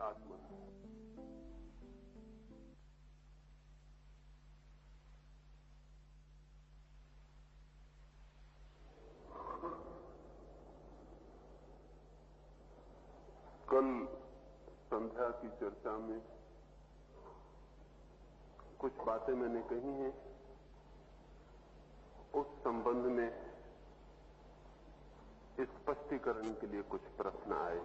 आत्मा। कल संध्या की चर्चा में कुछ बातें मैंने कही हैं, उस संबंध में स्पष्टीकरण के लिए कुछ प्रश्न आए।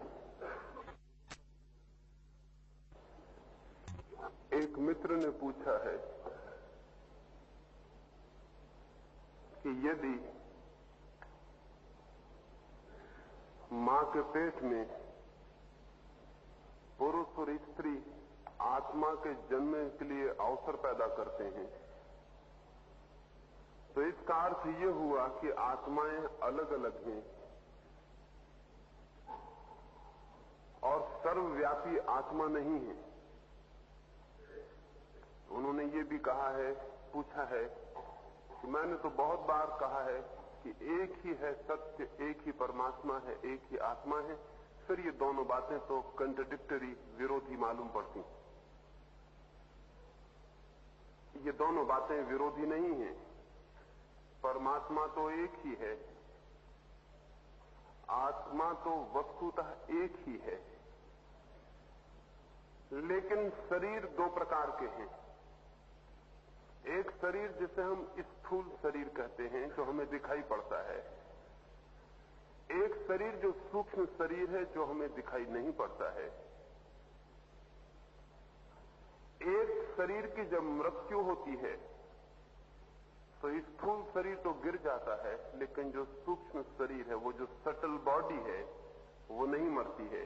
एक मित्र ने पूछा है कि यदि मां के पेट में पुरुष और स्त्री आत्मा के जन्म के लिए अवसर पैदा करते हैं, तो इसका अर्थ ये हुआ कि आत्माएं अलग अलग हैं और सर्वव्यापी आत्मा नहीं है। उन्होंने ये भी कहा है, पूछा है कि मैंने तो बहुत बार कहा है कि एक ही है सत्य, एक ही परमात्मा है, एक ही आत्मा है। फिर ये दोनों बातें तो कंट्राडिक्टरी, विरोधी मालूम पड़ती। ये दोनों बातें विरोधी नहीं हैं। परमात्मा तो एक ही है, आत्मा तो वस्तुतः एक ही है, लेकिन शरीर दो प्रकार के हैं। एक शरीर जिसे हम स्थूल शरीर कहते हैं, जो हमें दिखाई पड़ता है। एक शरीर जो सूक्ष्म शरीर है, जो हमें दिखाई नहीं पड़ता है। एक शरीर की जब मृत्यु होती है तो स्थूल शरीर तो गिर जाता है, लेकिन जो सूक्ष्म शरीर है, वो जो सटल बॉडी है, वो नहीं मरती है।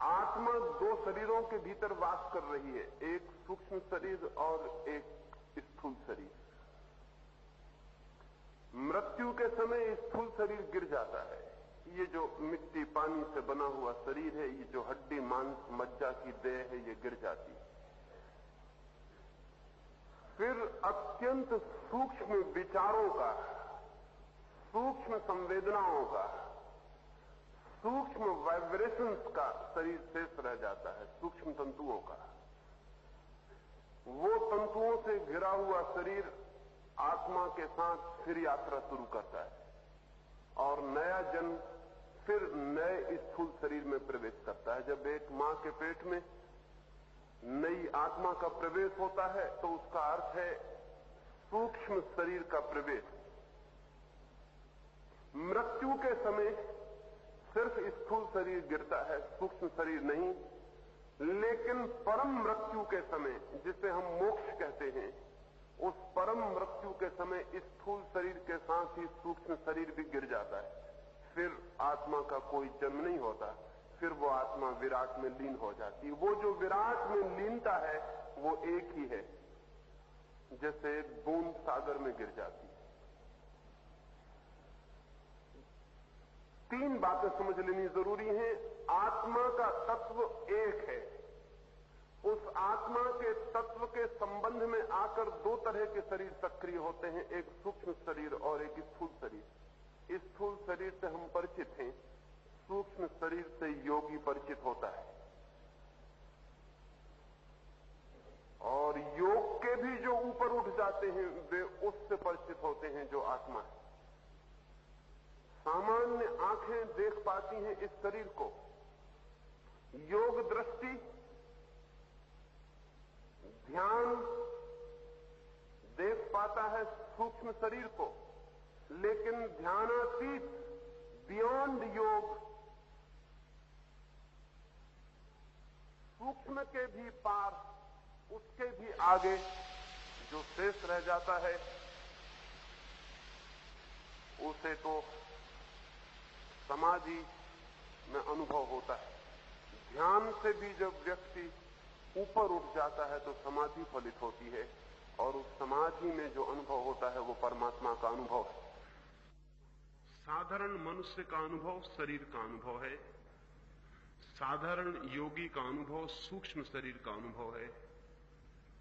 आत्मा दो शरीरों के भीतर वास कर रही है, एक सूक्ष्म शरीर और एक स्थूल शरीर। मृत्यु के समय स्थूल शरीर गिर जाता है। ये जो मिट्टी पानी से बना हुआ शरीर है, ये जो हड्डी मांस मज्जा की देह है, ये गिर जाती है। फिर अत्यंत सूक्ष्म विचारों का, सूक्ष्म संवेदनाओं का, सूक्ष्म वाइब्रेशंस का शरीर शेष रह जाता है, सूक्ष्म तंतुओं का। वो तंतुओं से घिरा हुआ शरीर आत्मा के साथ फिर यात्रा शुरू करता है और नया जन्म फिर नए स्थूल शरीर में प्रवेश करता है। जब एक मां के पेट में नई आत्मा का प्रवेश होता है तो उसका अर्थ है सूक्ष्म शरीर का प्रवेश। मृत्यु के समय सिर्फ स्थूल शरीर गिरता है, सूक्ष्म शरीर नहीं। लेकिन परम मृत्यु के समय, जिसे हम मोक्ष कहते हैं, उस परम मृत्यु के समय स्थूल शरीर के साथ ही सूक्ष्म शरीर भी गिर जाता है। फिर आत्मा का कोई जन्म नहीं होता, फिर वो आत्मा विराट में लीन हो जाती है। वो जो विराट में लीनता है वो एक ही है, जैसे एक बूंद सागर में गिर जाती है। तीन बातें समझ लेनी जरूरी हैं। आत्मा का तत्व एक है। उस आत्मा के तत्व के संबंध में आकर दो तरह के शरीर सक्रिय होते हैं, एक सूक्ष्म शरीर और एक स्थूल शरीर। स्थूल शरीर से हम परिचित हैं, सूक्ष्म शरीर से योगी परिचित होता है। और योग के भी जो ऊपर उठ जाते हैं वे उससे परिचित होते हैं जो आत्मा है। सामान्य आंखें देख पाती हैं इस शरीर को, योग दृष्टि, ध्यान देख पाता है सूक्ष्म शरीर को, लेकिन ध्यानातीत, बियॉन्ड योग, सूक्ष्म के भी पार, उसके भी आगे जो शेष रह जाता है, उसे तो समाधि में अनुभव होता है। ध्यान से भी जब व्यक्ति ऊपर उठ जाता है तो समाधि फलित होती है, और उस समाधि में जो अनुभव होता है वो परमात्मा का अनुभव है। साधारण मनुष्य का अनुभव शरीर का अनुभव है, साधारण योगी का अनुभव सूक्ष्म शरीर का अनुभव है,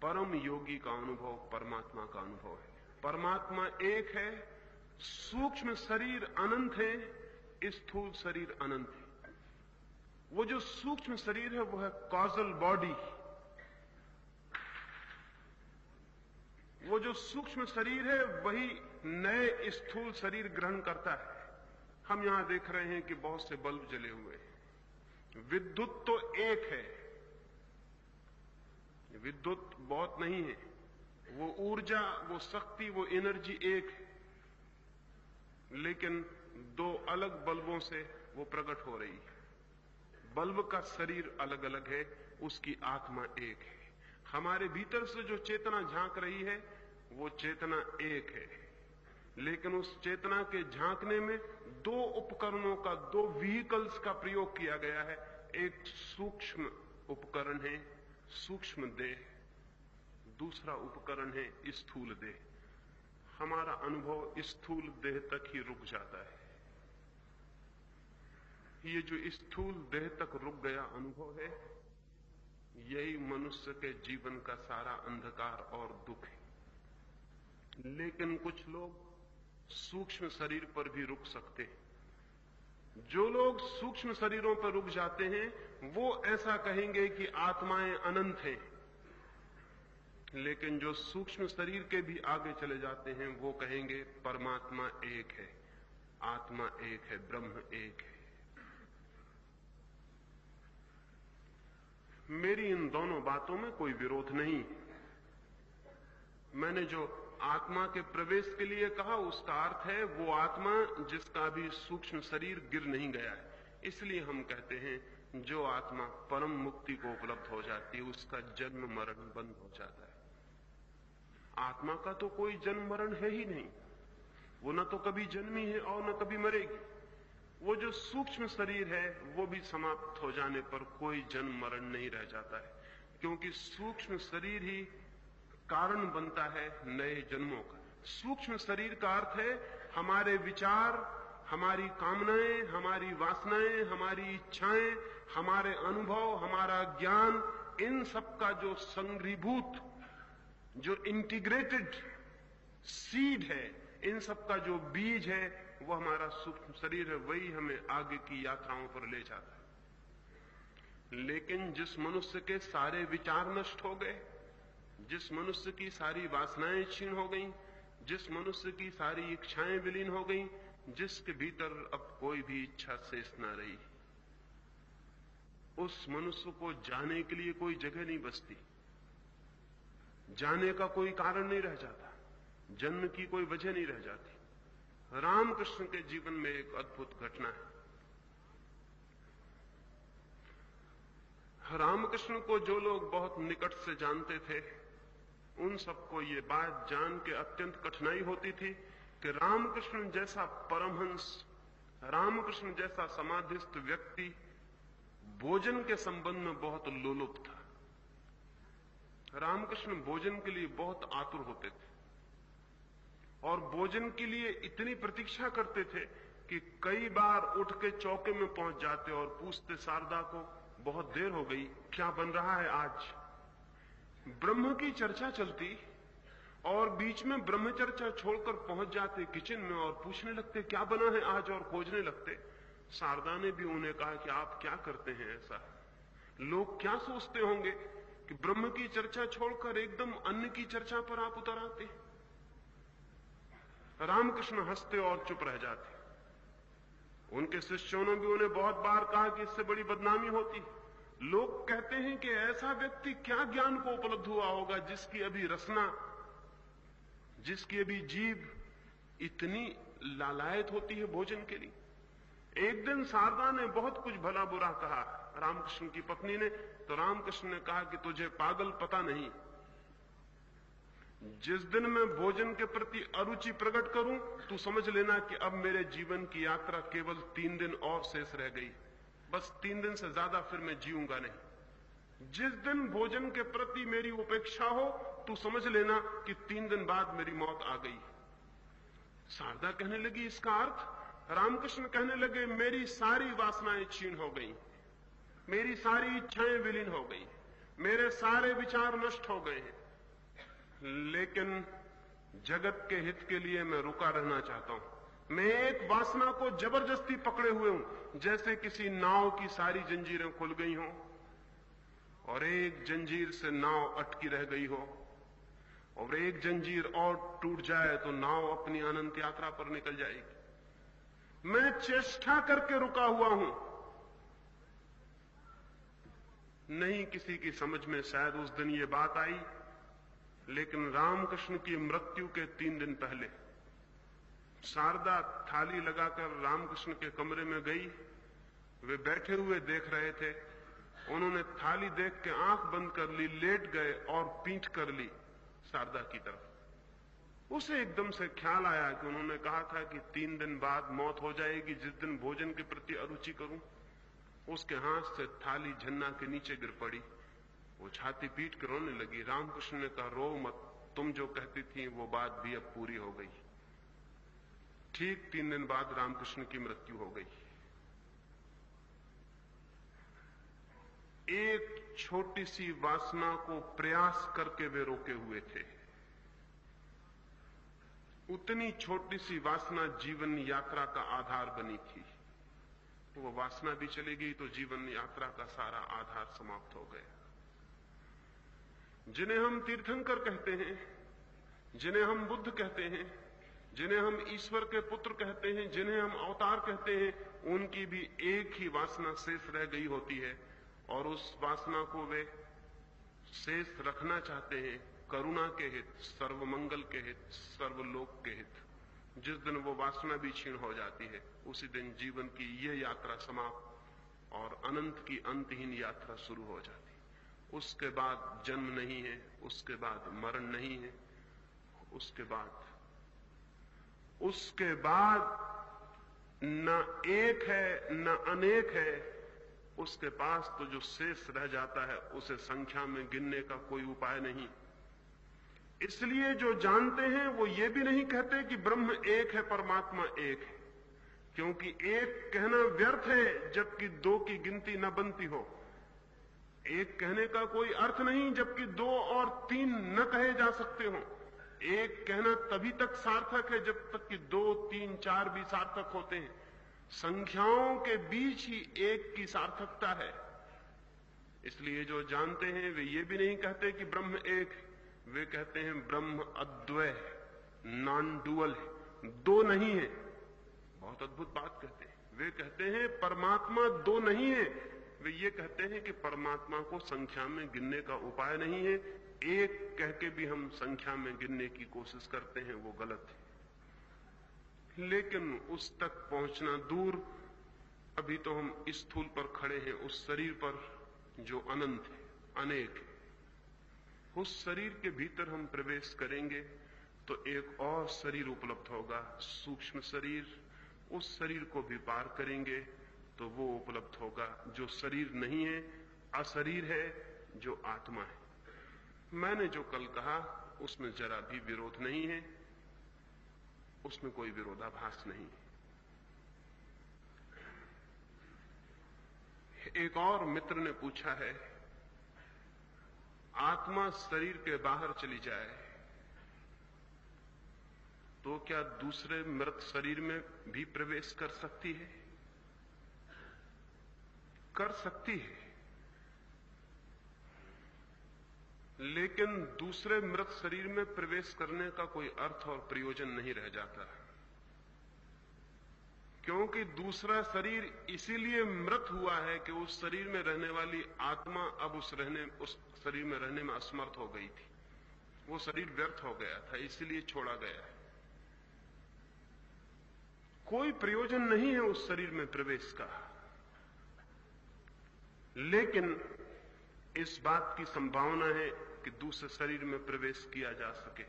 परम योगी का अनुभव परमात्मा का अनुभव है। परमात्मा एक है, सूक्ष्म शरीर अनंत है, स्थूल शरीर अनंत है। वो जो सूक्ष्म शरीर है वो है कॉजल बॉडी। वो जो सूक्ष्म शरीर है वही नए स्थूल शरीर ग्रहण करता है। हम यहां देख रहे हैं कि बहुत से बल्ब जले हुए हैं। विद्युत तो एक है, विद्युत बहुत नहीं है, वो ऊर्जा, वो शक्ति, वो एनर्जी एक है, लेकिन दो अलग बल्बों से वो प्रकट हो रही है। बल्ब का शरीर अलग अलग है, उसकी आत्मा एक है। हमारे भीतर से जो चेतना झांक रही है वो चेतना एक है, लेकिन उस चेतना के झांकने में दो उपकरणों का, दो व्हीकल्स का प्रयोग किया गया है। एक सूक्ष्म उपकरण है सूक्ष्म देह, दूसरा उपकरण है स्थूल देह। हमारा अनुभव स्थूल देह तक ही रुक जाता है। ये जो स्थूल देह तक रुक गया अनुभव है, यही मनुष्य के जीवन का सारा अंधकार और दुख है। लेकिन कुछ लोग सूक्ष्म शरीर पर भी रुक सकते हैं। जो लोग सूक्ष्म शरीरों पर रुक जाते हैं वो ऐसा कहेंगे कि आत्माएं अनंत हैं, लेकिन जो सूक्ष्म शरीर के भी आगे चले जाते हैं वो कहेंगे परमात्मा एक है, आत्मा एक है, ब्रह्म एक है। मेरी इन दोनों बातों में कोई विरोध नहीं। मैंने जो आत्मा के प्रवेश के लिए कहा उसका अर्थ है वो आत्मा जिसका भी सूक्ष्म शरीर गिर नहीं गया है। इसलिए हम कहते हैं जो आत्मा परम मुक्ति को उपलब्ध हो जाती है उसका जन्म मरण बंद हो जाता है। आत्मा का तो कोई जन्म मरण है ही नहीं, वो न तो कभी जन्मी है और न कभी मरेगी। वो जो सूक्ष्म शरीर है वो भी समाप्त हो जाने पर कोई जन्म मरण नहीं रह जाता है, क्योंकि सूक्ष्म शरीर ही कारण बनता है नए जन्मों का। सूक्ष्म शरीर का अर्थ है हमारे विचार, हमारी कामनाएं, हमारी वासनाएं, हमारी इच्छाएं, हमारे अनुभव, हमारा ज्ञान, इन सब का जो संग्रीभूत, जो इंटीग्रेटेड सीड है, इन सब का जो बीज है वो हमारा सूक्ष्म शरीर है। वही हमें आगे की यात्राओं पर ले जाता है। लेकिन जिस मनुष्य के सारे विचार नष्ट हो गए, जिस मनुष्य की सारी वासनाएं क्षीण हो गईं, जिस मनुष्य की सारी इच्छाएं विलीन हो गईं, जिसके भीतर अब कोई भी इच्छा शेष न रही, उस मनुष्य को जाने के लिए कोई जगह नहीं बचती, जाने का कोई कारण नहीं रह जाता, जन्म की कोई वजह नहीं रह जाती। रामकृष्ण के जीवन में एक अद्भुत घटना है। रामकृष्ण को जो लोग बहुत निकट से जानते थे उन सबको ये बात जान के अत्यंत कठिनाई होती थी कि रामकृष्ण जैसा परमहंस, रामकृष्ण जैसा समाधिस्थ व्यक्ति भोजन के संबंध में बहुत लोलुप था। रामकृष्ण भोजन के लिए बहुत आतुर होते थे और भोजन के लिए इतनी प्रतीक्षा करते थे कि कई बार उठ के चौके में पहुंच जाते और पूछते शारदा को, बहुत देर हो गई, क्या बन रहा है आज? ब्रह्म की चर्चा चलती और बीच में ब्रह्म चर्चा छोड़कर पहुंच जाते किचन में और पूछने लगते क्या बना है आज, और खोजने लगते। शारदा ने भी उन्हें कहा कि आप क्या करते हैं ऐसा? लोग क्या सोचते होंगे कि ब्रह्म की चर्चा छोड़कर एकदम अन्न की चर्चा पर आप उतर आते। रामकृष्ण हंसते और चुप रह जाते। उनके शिष्यों ने भी उन्हें बहुत बार कहा कि इससे बड़ी बदनामी होती। लोग कहते हैं कि ऐसा व्यक्ति क्या ज्ञान को उपलब्ध हुआ होगा जिसकी अभी रसना, जिसकी अभी जीभ इतनी लालायत होती है भोजन के लिए। एक दिन शारदा ने बहुत कुछ भला बुरा कहा रामकृष्ण की पत्नी ने, तो रामकृष्ण ने कहा कि तुझे पागल पता नहीं, जिस दिन मैं भोजन के प्रति अरुचि प्रकट करूं तू समझ लेना कि अब मेरे जीवन की यात्रा केवल 3 दिन और शेष रह गई, बस 3 दिन से ज्यादा फिर मैं जीऊंगा नहीं। जिस दिन भोजन के प्रति मेरी उपेक्षा हो तू समझ लेना कि 3 दिन बाद मेरी मौत आ गई। शारदा कहने लगी इसका अर्थ? रामकृष्ण कहने लगे मेरी सारी वासनाएं क्षीण हो गई, मेरी सारी इच्छाएं विलीन हो गई, मेरे सारे विचार नष्ट हो गए हैं, लेकिन जगत के हित के लिए मैं रुका रहना चाहता हूं। मैं एक वासना को जबरदस्ती पकड़े हुए हूं, जैसे किसी नाव की सारी जंजीरें खुल गई हों और एक जंजीर से नाव अटकी रह गई हो, और एक जंजीर और टूट जाए तो नाव अपनी अनंत यात्रा पर निकल जाएगी। मैं चेष्टा करके रुका हुआ हूं। नहीं किसी की समझ में शायद उस दिन ये बात आई, लेकिन रामकृष्ण की मृत्यु के 3 दिन पहले शारदा थाली लगाकर रामकृष्ण के कमरे में गई। वे बैठे हुए देख रहे थे। उन्होंने थाली देख के आंख बंद कर ली, लेट गए और पीठ कर ली शारदा की तरफ। उसे एकदम से ख्याल आया कि उन्होंने कहा था कि 3 दिन बाद मौत हो जाएगी, जिस दिन भोजन के प्रति अरुचि करूं। उसके हाथ से थाली झन्ना के नीचे गिर पड़ी। वो छाती पीट कर रोने लगी। रामकृष्ण ने कहा, रो मत, तुम जो कहती थी वो बात भी अब पूरी हो गई। ठीक 3 दिन बाद रामकृष्ण की मृत्यु हो गई। एक छोटी सी वासना को प्रयास करके वे रोके हुए थे। उतनी छोटी सी वासना जीवन यात्रा का आधार बनी थी। वो वासना भी चली गई तो जीवन यात्रा का सारा आधार समाप्त हो गया। जिन्हें हम तीर्थंकर कहते हैं, जिन्हें हम बुद्ध कहते हैं, जिन्हें हम ईश्वर के पुत्र कहते हैं, जिन्हें हम अवतार कहते हैं, उनकी भी एक ही वासना शेष रह गई होती है, और उस वासना को वे शेष रखना चाहते हैं करुणा के हित, सर्वमंगल के हित, सर्वलोक के हित। जिस दिन वो वासना भी क्षीण हो जाती है, उसी दिन जीवन की ये यात्रा समाप्त और अनंत की अंतहीन यात्रा शुरू हो जाती है। उसके बाद जन्म नहीं है, उसके बाद मरण नहीं है, उसके बाद न एक है न अनेक है। उसके पास तो जो शेष रह जाता है उसे संख्या में गिनने का कोई उपाय नहीं। इसलिए जो जानते हैं वो ये भी नहीं कहते कि ब्रह्म एक है, परमात्मा एक है, क्योंकि एक कहना व्यर्थ है जबकि 2 की गिनती न बनती हो। एक कहने का कोई अर्थ नहीं जबकि 2 और 3 न कहे जा सकते हो। एक कहना तभी तक सार्थक है जब तक कि 2, 3, 4 भी सार्थक होते हैं। संख्याओं के बीच ही एक की सार्थकता है। इसलिए जो जानते हैं वे ये भी नहीं कहते कि ब्रह्म एक है, वे कहते हैं ब्रह्म अद्वय है, नॉन डुअल है, 2 नहीं है। बहुत अद्भुत बात कहते हैं। वे कहते हैं परमात्मा 2 नहीं है। वे ये कहते हैं कि परमात्मा को संख्या में गिनने का उपाय नहीं है। एक कह के भी हम संख्या में गिनने की कोशिश करते हैं, वो गलत है। लेकिन उस तक पहुंचना दूर। अभी तो हम इस स्थूल पर खड़े हैं, उस शरीर पर जो अनंत है, अनेक है। उस शरीर के भीतर हम प्रवेश करेंगे तो एक और शरीर उपलब्ध होगा, सूक्ष्म शरीर। उस शरीर को भी पार करेंगे तो वो उपलब्ध होगा जो शरीर नहीं है, अशरीर है, जो आत्मा है। मैंने जो कल कहा उसमें जरा भी विरोध नहीं है, उसमें कोई विरोधाभास नहीं है। एक और मित्र ने पूछा है, आत्मा शरीर के बाहर चली जाए तो क्या दूसरे मृत शरीर में भी प्रवेश कर सकती है? कर सकती है, लेकिन दूसरे मृत शरीर में प्रवेश करने का कोई अर्थ और प्रयोजन नहीं रह जाता, क्योंकि दूसरा शरीर इसीलिए मृत हुआ है कि उस शरीर में रहने वाली आत्मा अब उस शरीर में रहने में असमर्थ हो गई थी। वो शरीर व्यर्थ हो गया था, इसीलिए छोड़ा गया है। कोई प्रयोजन नहीं है उस शरीर में प्रवेश का, लेकिन इस बात की संभावना है कि दूसरे शरीर में प्रवेश किया जा सके।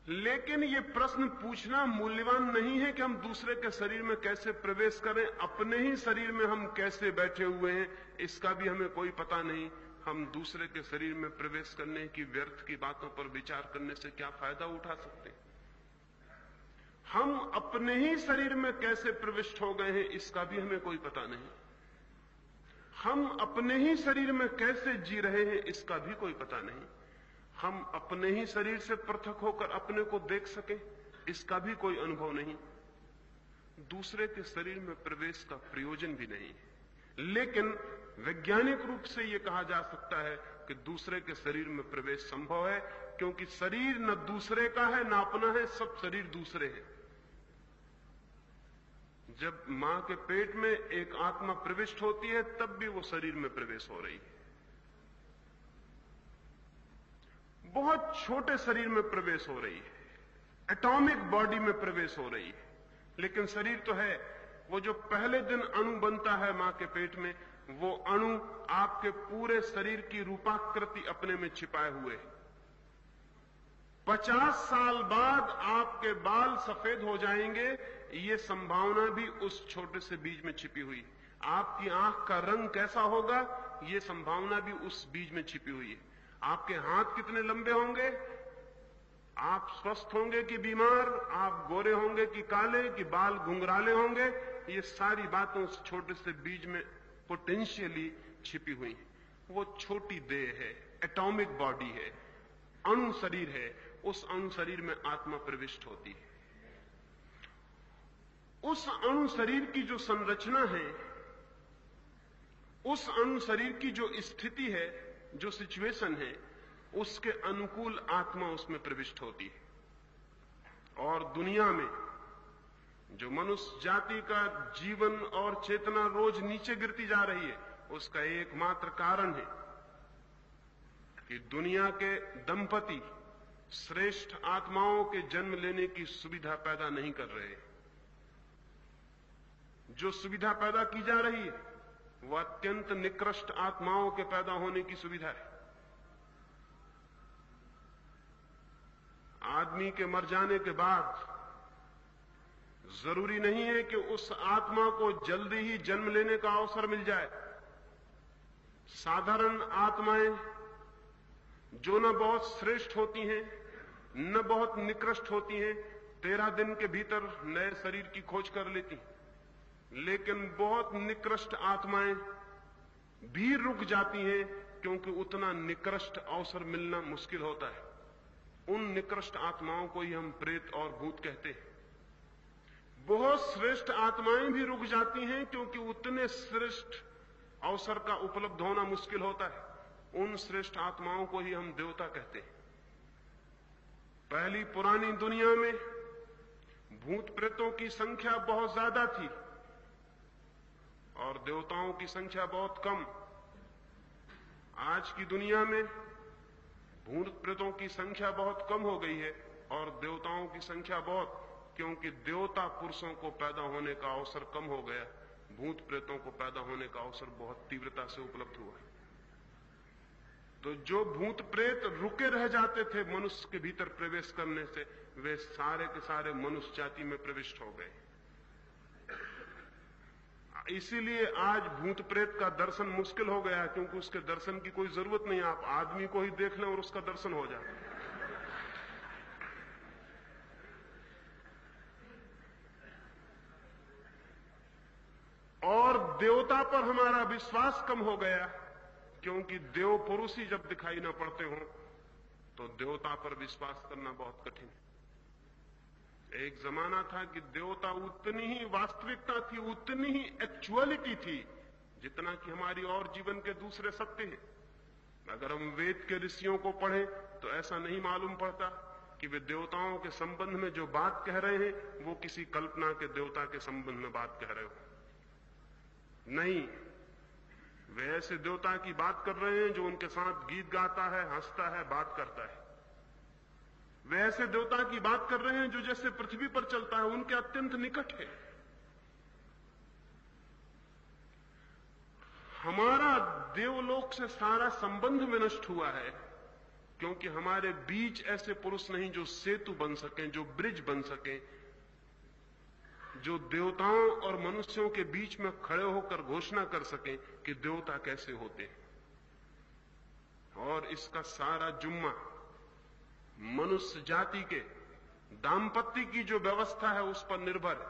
लेकिन यह प्रश्न पूछना मूल्यवान नहीं है कि हम दूसरे के शरीर में कैसे प्रवेश करें। अपने ही शरीर में हम कैसे बैठे हुए हैं इसका भी हमें कोई पता नहीं। हम दूसरे के शरीर में प्रवेश करने की व्यर्थ की बातों पर विचार करने से क्या फायदा उठा सकते हैं। हम अपने ही शरीर में कैसे प्रविष्ट हो गए हैं इसका भी हमें कोई पता नहीं। हम अपने ही शरीर में कैसे जी रहे हैं इसका भी कोई पता नहीं। हम अपने ही शरीर से पृथक होकर अपने को देख सकें इसका भी कोई अनुभव नहीं, दूसरे के शरीर में प्रवेश का प्रयोजन भी नहीं। लेकिन वैज्ञानिक रूप से यह कहा जा सकता है कि दूसरे के शरीर में प्रवेश संभव है, क्योंकि शरीर न दूसरे का है न अपना है, सब शरीर दूसरे हैं। जब मां के पेट में एक आत्मा प्रविष्ट होती है तब भी वो शरीर में प्रवेश हो रही है। बहुत छोटे शरीर में प्रवेश हो रही है, एटॉमिक बॉडी में प्रवेश हो रही है, लेकिन शरीर तो है। वो जो पहले दिन अणु बनता है मां के पेट में, वो अणु आपके पूरे शरीर की रूपाकृति अपने में छिपाए हुए है। 50 साल बाद आपके बाल सफेद हो जाएंगे, ये संभावना भी उस छोटे से बीज में छिपी हुई। आपकी आंख का रंग कैसा होगा, ये संभावना भी उस बीज में छिपी हुई है। आपके हाथ कितने लंबे होंगे, आप स्वस्थ होंगे कि बीमार, आप गोरे होंगे कि काले, कि बाल घुंघराले होंगे, ये सारी बातें उस छोटे से बीज में पोटेंशियली छिपी हुई हैं। वो छोटी देह है, एटॉमिक बॉडी है, अणु शरीर है। उस अणु शरीर में आत्मा प्रविष्ट होती है। उस अणु शरीर की जो संरचना है, उस अणु शरीर की जो स्थिति है, जो सिचुएशन है, उसके अनुकूल आत्मा उसमें प्रविष्ट होती है। और दुनिया में जो मनुष्य जाति का जीवन और चेतना रोज नीचे गिरती जा रही है, उसका एकमात्र कारण है कि दुनिया के दंपति श्रेष्ठ आत्माओं के जन्म लेने की सुविधा पैदा नहीं कर रहे। जो सुविधा पैदा की जा रही है वह अत्यंत निकृष्ट आत्माओं के पैदा होने की सुविधा है। आदमी के मर जाने के बाद जरूरी नहीं है कि उस आत्मा को जल्दी ही जन्म लेने का अवसर मिल जाए। साधारण आत्माएं जो न बहुत श्रेष्ठ होती हैं न बहुत निकृष्ट होती हैं, 13 दिन के भीतर नए शरीर की खोज कर लेती हैं। लेकिन बहुत निकृष्ट आत्माएं भी रुक जाती हैं, क्योंकि उतना निकृष्ट अवसर मिलना मुश्किल होता है। उन निकृष्ट आत्माओं को ही हम प्रेत और भूत कहते हैं। बहुत श्रेष्ठ आत्माएं भी रुक जाती हैं, क्योंकि उतने श्रेष्ठ अवसर का उपलब्ध होना मुश्किल होता है। उन श्रेष्ठ आत्माओं को ही हम देवता कहते हैं। पहली पुरानी दुनिया में भूत प्रेतों की संख्या बहुत ज्यादा थी और देवताओं की संख्या बहुत कम। आज की दुनिया में भूत प्रेतों की संख्या बहुत कम हो गई है और देवताओं की संख्या बहुत, क्योंकि देवता पुरुषों को पैदा होने का अवसर कम हो गया, भूत प्रेतों को पैदा होने का अवसर बहुत तीव्रता से उपलब्ध हुआ। तो जो भूत प्रेत रुके रह जाते थे मनुष्य के भीतर प्रवेश करने से, वे सारे के सारे मनुष्य जाति में प्रविष्ट हो गए। इसीलिए आज भूत प्रेत का दर्शन मुश्किल हो गया, क्योंकि उसके दर्शन की कोई जरूरत नहीं। आप आदमी को ही देख लें और उसका दर्शन हो जाए। और देवता पर हमारा विश्वास कम हो गया, क्योंकि देव पुरुष ही जब दिखाई ना पड़ते हों तो देवता पर विश्वास करना बहुत कठिन है। एक जमाना था कि देवता उतनी ही वास्तविकता थी, उतनी ही एक्चुअलिटी थी, जितना कि हमारी और जीवन के दूसरे सत्य हैं। अगर हम वेद के ऋषियों को पढ़ें तो ऐसा नहीं मालूम पड़ता कि वे देवताओं के संबंध में जो बात कह रहे हैं वो किसी कल्पना के देवता के संबंध में बात कह रहे हो। नहीं, वे ऐसे देवता की बात कर रहे हैं जो उनके साथ गीत गाता है, हंसता है, बात करता है। वे ऐसे देवता की बात कर रहे हैं जो जैसे पृथ्वी पर चलता है, उनके अत्यंत निकट है। हमारा देवलोक से सारा संबंध विनष्ट हुआ है, क्योंकि हमारे बीच ऐसे पुरुष नहीं जो सेतु बन सकें, जो ब्रिज बन सकें, जो देवताओं और मनुष्यों के बीच में खड़े होकर घोषणा कर सकें कि देवता कैसे होते हैं। और इसका सारा जुम्मा मनुष्य जाति के दाम्पत्य की जो व्यवस्था है उस पर निर्भर है।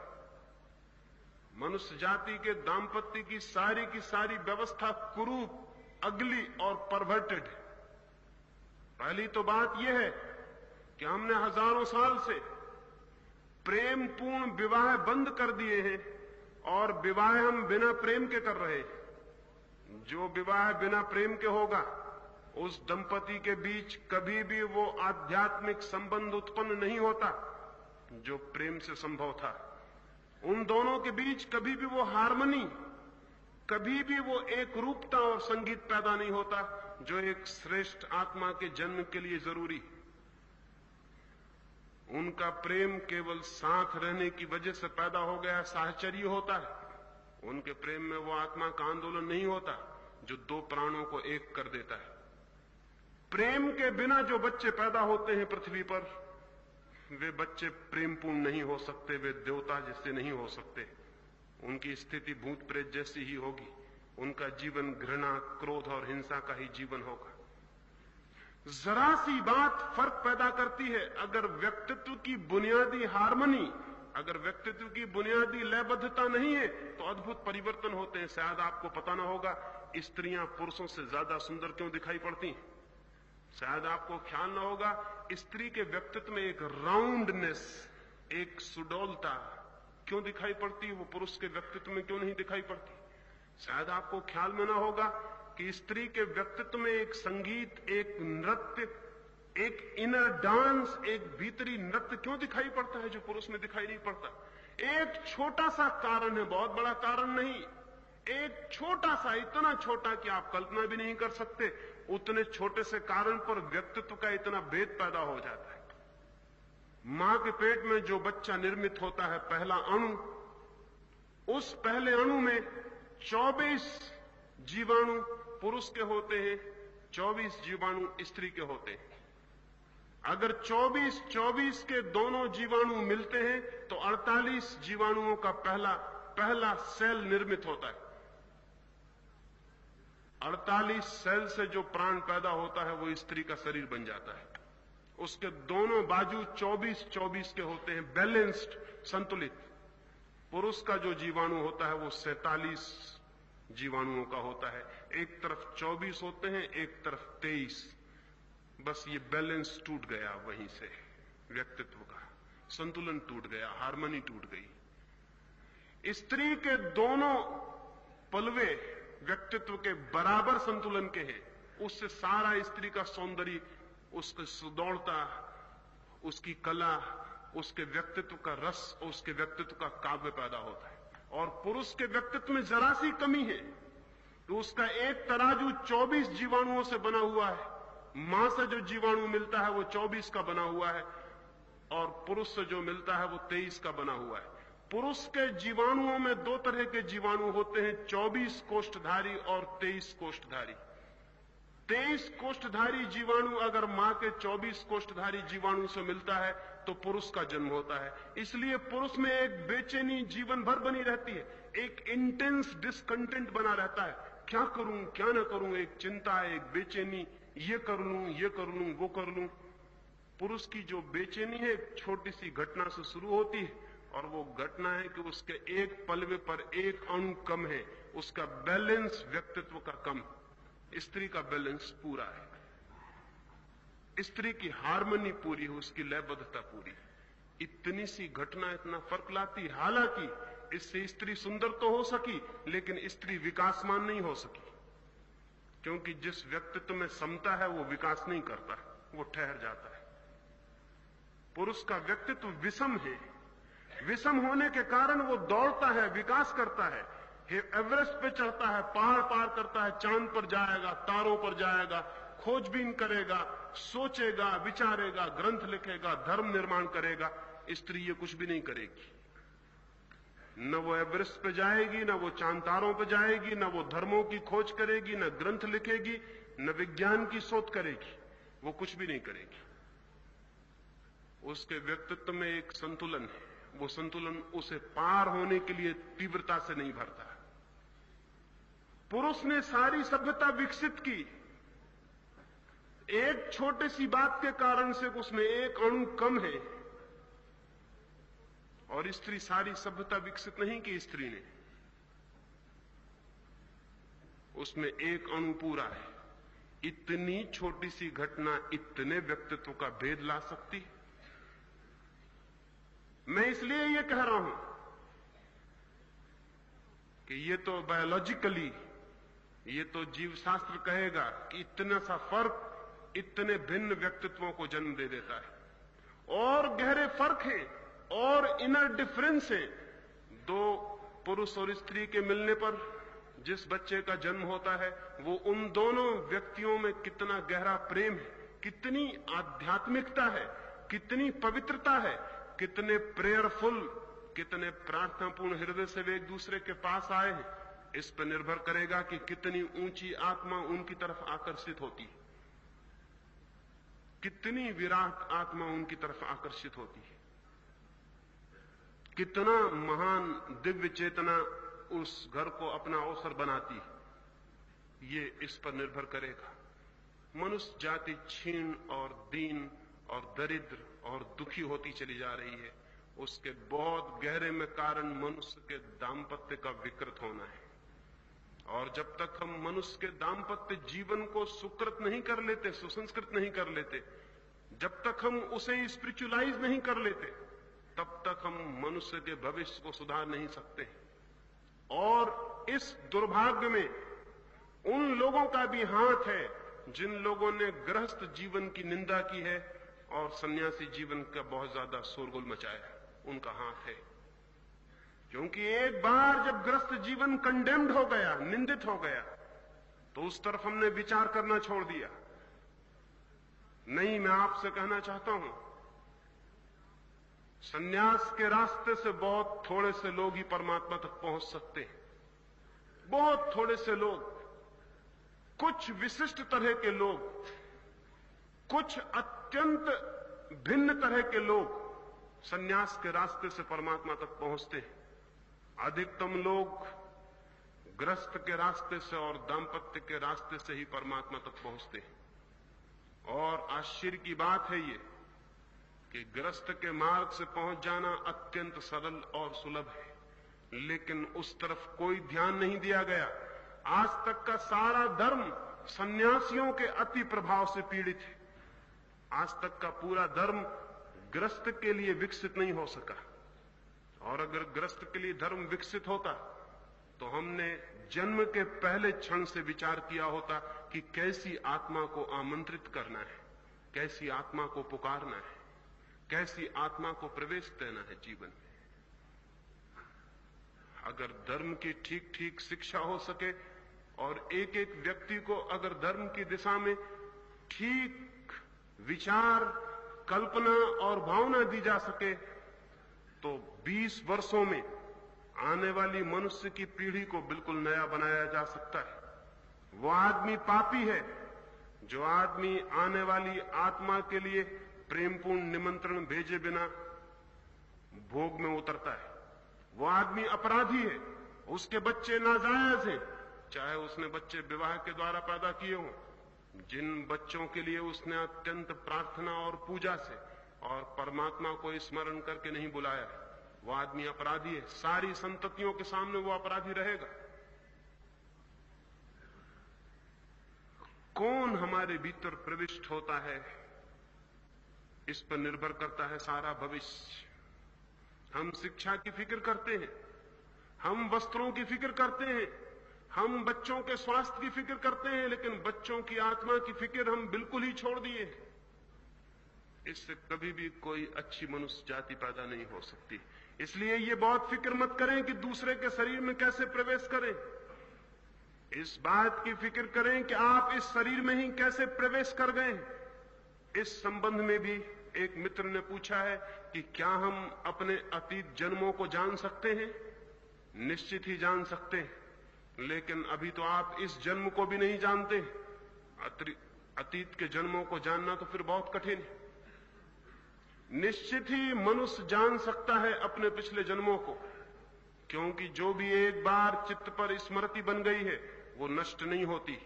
मनुष्य जाति के दाम्पत्य की सारी व्यवस्था कुरूप, अगली और परवर्टेड है। पहली तो बात यह है कि हमने हजारों साल से प्रेम पूर्ण विवाह बंद कर दिए हैं और विवाह हम बिना प्रेम के कर रहे हैं। जो विवाह बिना प्रेम के होगा उस दंपति के बीच कभी भी वो आध्यात्मिक संबंध उत्पन्न नहीं होता जो प्रेम से संभव था। उन दोनों के बीच कभी भी वो हार्मनी, कभी भी वो एक रूपता और संगीत पैदा नहीं होता जो एक श्रेष्ठ आत्मा के जन्म के लिए जरूरी। उनका प्रेम केवल साथ रहने की वजह से पैदा हो गया, साहचर्य होता है। उनके प्रेम में वो आत्मा का आंदोलन नहीं होता जो दो प्राणों को एक कर देता है। प्रेम के बिना जो बच्चे पैदा होते हैं पृथ्वी पर, वे बच्चे प्रेमपूर्ण नहीं हो सकते, वे देवता जैसे नहीं हो सकते। उनकी स्थिति भूत प्रेत जैसी ही होगी। उनका जीवन घृणा, क्रोध और हिंसा का ही जीवन होगा। जरा सी बात फर्क पैदा करती है। अगर व्यक्तित्व की बुनियादी हार्मनी, अगर व्यक्तित्व की बुनियादी लयबद्धता नहीं है तो अद्भुत परिवर्तन होते हैं। शायद आपको पता ना होगा स्त्रियां पुरुषों से ज्यादा सुंदर क्यों दिखाई पड़ती हैं। शायद आपको ख्याल ना होगा स्त्री के व्यक्तित्व में एक राउंडनेस, एक सुडौलता क्यों दिखाई पड़ती है, वो पुरुष के व्यक्तित्व में क्यों नहीं दिखाई पड़ती। शायद आपको ख्याल में ना होगा कि स्त्री के व्यक्तित्व में एक संगीत, एक नृत्य, एक इनर डांस, एक भीतरी नृत्य क्यों दिखाई पड़ता है जो पुरुष में दिखाई नहीं पड़ता। एक छोटा सा कारण है, बहुत बड़ा कारण नहीं, एक छोटा सा, इतना छोटा कि आप कल्पना भी नहीं कर सकते, उतने छोटे से कारण पर व्यक्तित्व का इतना भेद पैदा हो जाता है। मां के पेट में जो बच्चा निर्मित होता है, पहला अणु, उस पहले अणु में 24 जीवाणु पुरुष के होते हैं, 24 जीवाणु स्त्री के होते हैं। अगर 24 के दोनों जीवाणु मिलते हैं तो 48 जीवाणुओं का पहला सेल निर्मित होता है। 48 सेल से जो प्राण पैदा होता है वो स्त्री का शरीर बन जाता है। उसके दोनों बाजू 24 के होते हैं, बैलेंस्ड, संतुलित। पुरुष का जो जीवाणु होता है वो 47 जीवाणुओं का होता है। एक तरफ 24 होते हैं, एक तरफ 23। बस ये बैलेंस टूट गया, वहीं से व्यक्तित्व का संतुलन टूट गया, हार्मनी टूट गई। स्त्री के दोनों पलवे व्यक्तित्व के बराबर संतुलन के हैं। उससे सारा स्त्री का सौंदर्य, उसकी सुदौड़ता, उसकी कला, उसके व्यक्तित्व का रस, उसके व्यक्तित्व का काव्य पैदा होता है। और पुरुष के व्यक्तित्व में जरा सी कमी है तो उसका एक तराजू 24 जीवाणुओं से बना हुआ है। मां से जो जीवाणु मिलता है वो 24 का बना हुआ है और पुरुष से जो मिलता है वो 23 का बना हुआ है। पुरुष के जीवाणुओं में दो तरह के जीवाणु होते हैं, 24 कोष्ठधारी और 23 कोष्ठधारी। 23 कोष्ठधारी जीवाणु अगर मां के 24 कोष्ठधारी जीवाणु से मिलता है तो पुरुष का जन्म होता है। इसलिए पुरुष में एक बेचैनी जीवन भर बनी रहती है, एक इंटेंस डिसकंटेंट बना रहता है। क्या करूं, क्या ना करूं, एक चिंता, एक बेचैनी, ये कर लूं, वो कर लूं। पुरुष की जो बेचैनी है एक छोटी सी घटना से शुरू होती है और वो घटना है कि उसके एक पलवे पर एक अणु कम है, उसका बैलेंस व्यक्तित्व का कम। स्त्री का बैलेंस पूरा है, स्त्री की हार्मनी पूरी है, उसकी लयबद्धता पूरी। इतनी सी घटना इतना फर्क लाती है। हालांकि इससे स्त्री सुंदर तो हो सकी लेकिन स्त्री विकासमान नहीं हो सकी, क्योंकि जिस व्यक्तित्व में समता है वो विकास नहीं करता, वो ठहर जाता है। पुरुष का व्यक्तित्व विषम है, विषम होने के कारण वो दौड़ता है, विकास करता है, एवरेस्ट पे चढ़ता है, पहाड़ पार करता है, चांद पर जाएगा, तारों पर जाएगा, खोजबीन करेगा, सोचेगा, विचारेगा, ग्रंथ लिखेगा, धर्म निर्माण करेगा। स्त्री ये कुछ भी नहीं करेगी। न वो एवरेस्ट पे जाएगी, न वो चांद तारों पे जाएगी, न वो धर्मों की खोज करेगी, न ग्रंथ लिखेगी, न विज्ञान की शोध करेगी, वो कुछ भी नहीं करेगी। उसके व्यक्तित्व में एक संतुलन है, वो संतुलन उसे पार होने के लिए तीव्रता से नहीं भरता। पुरुष ने सारी सभ्यता विकसित की, एक छोटी सी बात के कारण से उसमें एक अणु कम है, और स्त्री सारी सभ्यता विकसित नहीं की स्त्री ने, उसमें एक अणु पूरा है। इतनी छोटी सी घटना इतने व्यक्तित्व का भेद ला सकती है। मैं इसलिए ये कह रहा हूं कि ये तो बायोलॉजिकली, ये तो जीवशास्त्र कहेगा कि इतना सा फर्क इतने भिन्न व्यक्तित्वों को जन्म दे देता है, और गहरे फर्क हैं और इनर डिफरेंस है। दो पुरुष और स्त्री के मिलने पर जिस बच्चे का जन्म होता है, वो उन दोनों व्यक्तियों में कितना गहरा प्रेम है, कितनी आध्यात्मिकता है, कितनी पवित्रता है, कितने प्रेयरफुल, कितने प्रार्थनापूर्ण हृदय से वे एक दूसरे के पास आए हैं। इस पर निर्भर करेगा कि कितनी ऊंची आत्मा उनकी तरफ आकर्षित होती है, कितनी विराट आत्मा उनकी तरफ आकर्षित होती है, कितना महान दिव्य चेतना उस घर को अपना अवसर बनाती है। ये इस पर निर्भर करेगा। मनुष्य जाति क्षीण और दीन और दरिद्र और दुखी होती चली जा रही है। उसके बहुत गहरे में कारण मनुष्य के दाम्पत्य का विकृत होना है। और जब तक हम मनुष्य के दाम्पत्य जीवन को सुकृत नहीं कर लेते, सुसंस्कृत नहीं कर लेते, जब तक हम उसे स्पिरिचुअलाइज नहीं कर लेते, तब तक हम मनुष्य के भविष्य को सुधार नहीं सकते। और इस दुर्भाग्य में उन लोगों का भी हाथ है जिन लोगों ने गृहस्थ जीवन की निंदा की है और सन्यासी जीवन का बहुत ज्यादा शोरगुल मचाया, उनका हाथ है। क्योंकि एक बार जब गृहस्थ जीवन कंडेम्ड हो गया, निंदित हो गया, तो उस तरफ हमने विचार करना छोड़ दिया। नहीं, मैं आपसे कहना चाहता हूं, सन्यास के रास्ते से बहुत थोड़े से लोग ही परमात्मा तक पहुंच सकते हैं। बहुत थोड़े से लोग, कुछ विशिष्ट तरह के लोग, कुछ अत्यंत भिन्न तरह के लोग सन्यास के रास्ते से परमात्मा तक पहुंचते हैं। अधिकतम लोग गृहस्थ के रास्ते से और दाम्पत्य के रास्ते से ही परमात्मा तक पहुंचते हैं। और आश्चर्य की बात है ये कि गृहस्थ के मार्ग से पहुंच जाना अत्यंत सरल और सुलभ है, लेकिन उस तरफ कोई ध्यान नहीं दिया गया। आज तक का सारा धर्म सन्यासियों के अति प्रभाव से पीड़ित है। आज तक का पूरा धर्म गृहस्थ के लिए विकसित नहीं हो सका। और अगर गृहस्थ के लिए धर्म विकसित होता तो हमने जन्म के पहले क्षण से विचार किया होता कि कैसी आत्मा को आमंत्रित करना है, कैसी आत्मा को पुकारना है, कैसी आत्मा को प्रवेश देना है जीवन में। अगर धर्म की ठीक ठीक शिक्षा हो सके और एक एक व्यक्ति को अगर धर्म की दिशा में ठीक विचार, कल्पना और भावना दी जा सके, तो 20 वर्षों में आने वाली मनुष्य की पीढ़ी को बिल्कुल नया बनाया जा सकता है। वो आदमी पापी है जो आदमी आने वाली आत्मा के लिए प्रेमपूर्ण निमंत्रण भेजे बिना भोग में उतरता है। वो आदमी अपराधी है, उसके बच्चे नाजायज हैं, चाहे उसने बच्चे विवाह के द्वारा पैदा किए हों। जिन बच्चों के लिए उसने अत्यंत प्रार्थना और पूजा से और परमात्मा को स्मरण करके नहीं बुलाया, वो आदमी अपराधी है। सारी संततियों के सामने वो अपराधी रहेगा। कौन हमारे भीतर प्रविष्ट होता है, इस पर निर्भर करता है सारा भविष्य। हम शिक्षा की फिक्र करते हैं, हम वस्त्रों की फिक्र करते हैं, हम बच्चों के स्वास्थ्य की फिक्र करते हैं, लेकिन बच्चों की आत्मा की फिक्र हम बिल्कुल ही छोड़ दिए। इससे कभी भी कोई अच्छी मनुष्य जाति पैदा नहीं हो सकती। इसलिए ये बहुत फिक्र मत करें कि दूसरे के शरीर में कैसे प्रवेश करें। इस बात की फिक्र करें कि आप इस शरीर में ही कैसे प्रवेश कर गए। इस संबंध में भी एक मित्र ने पूछा है कि क्या हम अपने अतीत जन्मों को जान सकते हैं? निश्चित ही जान सकते हैं, लेकिन अभी तो आप इस जन्म को भी नहीं जानते। अतीत के जन्मों को जानना तो फिर बहुत कठिन है। निश्चित ही मनुष्य जान सकता है अपने पिछले जन्मों को, क्योंकि जो भी एक बार चित्त पर स्मृति बन गई है वो नष्ट नहीं होती।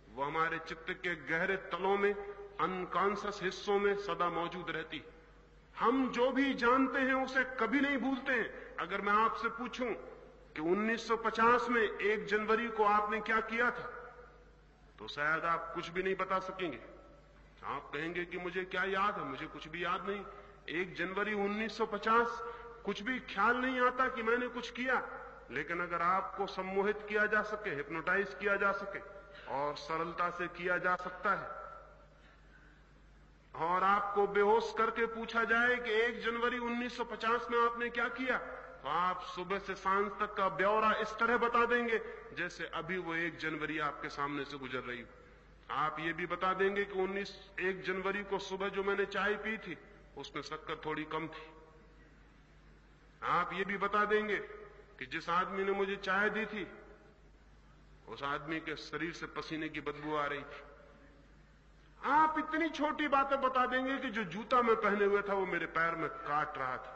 वो हमारे चित्त के गहरे तलों में, अनकॉन्शियस हिस्सों में सदा मौजूद रहती। हम जो भी जानते हैं उसे कभी नहीं भूलते हैं। अगर मैं आपसे पूछूं कि 1950 में 1 जनवरी को आपने क्या किया था, तो शायद आप कुछ भी नहीं बता सकेंगे। आप कहेंगे कि मुझे क्या याद है, मुझे कुछ भी याद नहीं। 1 जनवरी 1950 कुछ भी ख्याल नहीं आता कि मैंने कुछ किया। लेकिन अगर आपको सम्मोहित किया जा सके, हिप्नोटाइज किया जा सके और सरलता से किया जा सकता है, और आपको बेहोश करके पूछा जाए कि 1 जनवरी 1950 में आपने क्या किया, तो आप सुबह से सांझ तक का ब्यौरा इस तरह बता देंगे जैसे अभी वो 1 जनवरी आपके सामने से गुजर रही हो। आप ये भी बता देंगे कि 1 जनवरी को सुबह जो मैंने चाय पी थी उसमें शक्कर थोड़ी कम थी। आप ये भी बता देंगे कि जिस आदमी ने मुझे चाय दी थी उस आदमी के शरीर से पसीने की बदबू आ रही थी। आप इतनी छोटी बातें बता देंगे कि जो जूता मैं पहने हुए था वो मेरे पैर में काट रहा था।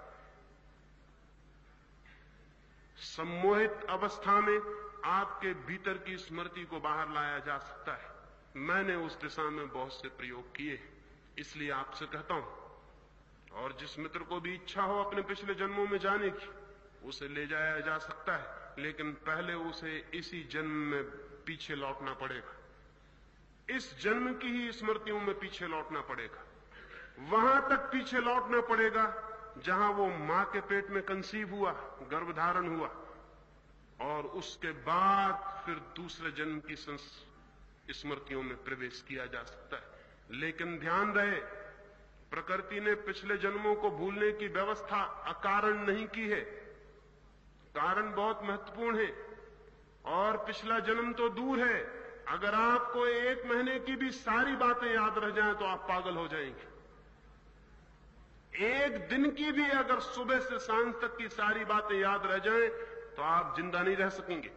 सम्मोहित अवस्था में आपके भीतर की स्मृति को बाहर लाया जा सकता है। मैंने उस दिशा में बहुत से प्रयोग किए, इसलिए आपसे कहता हूं, और जिस मित्र को भी इच्छा हो अपने पिछले जन्मों में जाने की, उसे ले जाया जा सकता है, लेकिन पहले उसे इसी जन्म में पीछे लौटना पड़ेगा। इस जन्म की ही स्मृतियों में पीछे लौटना पड़ेगा, वहां तक पीछे लौटना पड़ेगा जहां वो मां के पेट में कंसीव हुआ, गर्भधारण हुआ, और उसके बाद फिर दूसरे जन्म की स्मृतियों में प्रवेश किया जा सकता है। लेकिन ध्यान रहे, प्रकृति ने पिछले जन्मों को भूलने की व्यवस्था अकारण नहीं की है। कारण बहुत महत्वपूर्ण है, और पिछला जन्म तो दूर है। अगर आपको 1 महीने की भी सारी बातें याद रह जाएं तो आप पागल हो जाएंगे। 1 दिन की भी अगर सुबह से सांझ तक की सारी बातें याद रह जाएं तो आप जिंदा नहीं रह सकेंगे।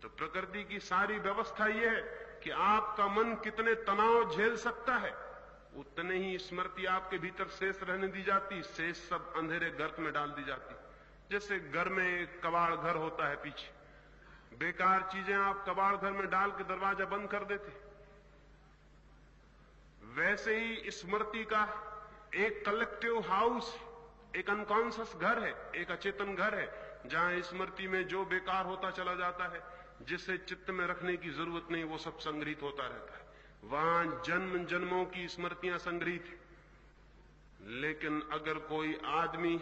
तो प्रकृति की सारी व्यवस्था यह है कि आपका मन कितने तनाव झेल सकता है, उतने ही स्मृति आपके भीतर शेष रहने दी जाती, शेष सब अंधेरे गर्त में डाल दी जाती। जैसे घर में एक कबाड़ घर होता है, पीछे बेकार चीजें आप कबाड़ घर में डाल के दरवाजा बंद कर देते, वैसे ही स्मृति का एक कलेक्टिव हाउस, एक अनकॉन्शियस घर है, एक अचेतन घर है, जहां स्मृति में जो बेकार होता चला जाता है, जिसे चित्त में रखने की जरूरत नहीं, वो सब संग्रहित होता रहता है। वहां जन्म जन्मों की स्मृतियां संग्रहित है। लेकिन अगर कोई आदमी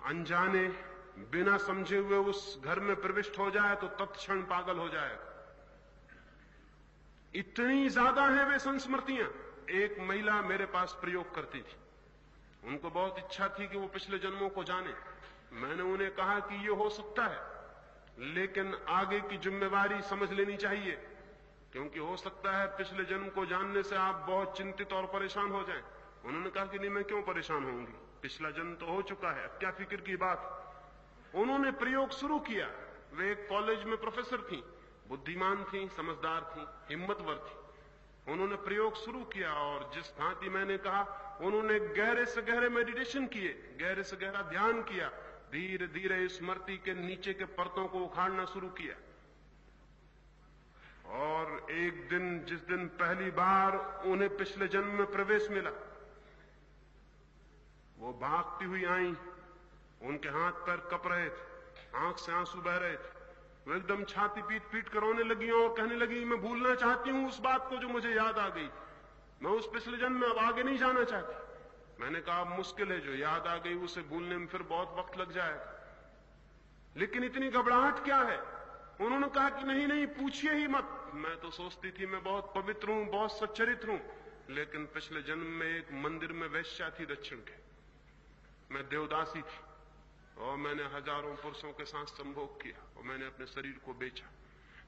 अनजाने बिना समझे हुए उस घर में प्रविष्ट हो जाए तो तत्क्षण पागल हो जाएगा। इतनी ज्यादा है वे संस्मृतियां। एक महिला मेरे पास प्रयोग करती थी, उनको बहुत इच्छा थी कि वो पिछले जन्मों को जाने। मैंने उन्हें कहा कि ये हो सकता है, लेकिन आगे की जिम्मेवारी समझ लेनी चाहिए, क्योंकि हो सकता है पिछले जन्म को जानने से आप बहुत चिंतित और परेशान हो जाएं। उन्होंने कहा कि नहीं, मैं क्यों परेशान होंगी, पिछला जन्म तो हो चुका है, अब क्या फिक्र की बात। उन्होंने प्रयोग शुरू किया। वे एक कॉलेज में प्रोफेसर थी, बुद्धिमान थी, समझदार थी, हिम्मतवर थी। उन्होंने प्रयोग शुरू किया, और जिस भांति मैंने कहा, उन्होंने गहरे से गहरे मेडिटेशन किए, गहरे से गहरा ध्यान किया, धीरे धीरे स्मृति के नीचे के परतों को उखाड़ना शुरू किया। और एक दिन, जिस दिन पहली बार उन्हें पिछले जन्म में प्रवेश मिला, वो भागती हुई आई, उनके हाथ पैर कप रहे थे, आंख से आंसू बह रहे थे। वो एकदम छाती पीट पीट कर रोने लगी और कहने लगी, मैं भूलना चाहती हूं उस बात को जो मुझे याद आ गई, मैं उस पिछले जन्म में अब आगे नहीं जाना चाहती। मैंने कहा, अब मुश्किल है, जो याद आ गई उसे भूलने में फिर बहुत वक्त लग जाएगा, लेकिन इतनी घबराहट क्या है। उन्होंने कहा कि नहीं नहीं, पूछिए ही मत। मैं तो सोचती थी मैं बहुत पवित्र हूं, बहुत सच्चरित्र हूं, लेकिन पिछले जन्म में एक मंदिर में वेश्या थी दक्षिण के, मैं देवदासी थी, और मैंने हजारों पुरुषों के साथ संभोग किया, और मैंने अपने शरीर को बेचा।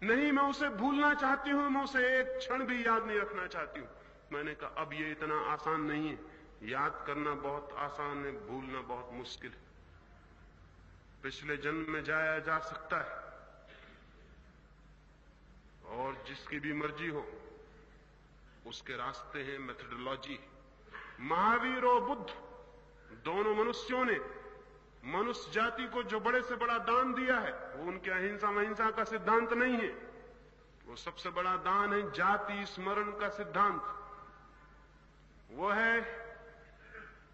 नहीं, मैं उसे भूलना चाहती हूं, मैं उसे एक क्षण भी याद नहीं रखना चाहती हूं। मैंने कहा, अब ये इतना आसान नहीं है, याद करना बहुत आसान है, भूलना बहुत मुश्किल है। पिछले जन्म में जाया जा सकता है, और जिसकी भी मर्जी हो उसके रास्ते हैं, मेथोडोलॉजी। महावीर और बुद्ध दोनों मनुष्यों ने मनुष्य जाति को जो बड़े से बड़ा दान दिया है, वो उनके अहिंसा महिंसा का सिद्धांत नहीं है, वो सबसे बड़ा दान है जाति स्मरण का सिद्धांत। वो है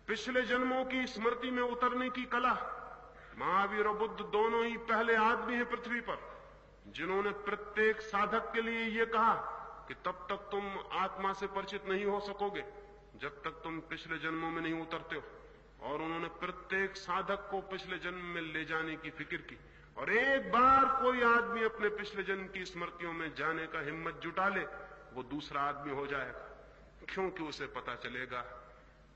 पिछले जन्मों की स्मृति में उतरने की कला। महावीर और बुद्ध दोनों ही पहले आदमी हैं पृथ्वी पर जिन्होंने प्रत्येक साधक के लिए यह कहा कि तब तक तुम आत्मा से परिचित नहीं हो सकोगे, जब तक तुम पिछले जन्मों में नहीं उतरते हो। और उन्होंने प्रत्येक साधक को पिछले जन्म में ले जाने की फिक्र की। और एक बार कोई आदमी अपने पिछले जन्म की स्मृतियों में जाने का हिम्मत जुटा ले, वो दूसरा आदमी हो जाएगा, क्योंकि उसे पता चलेगा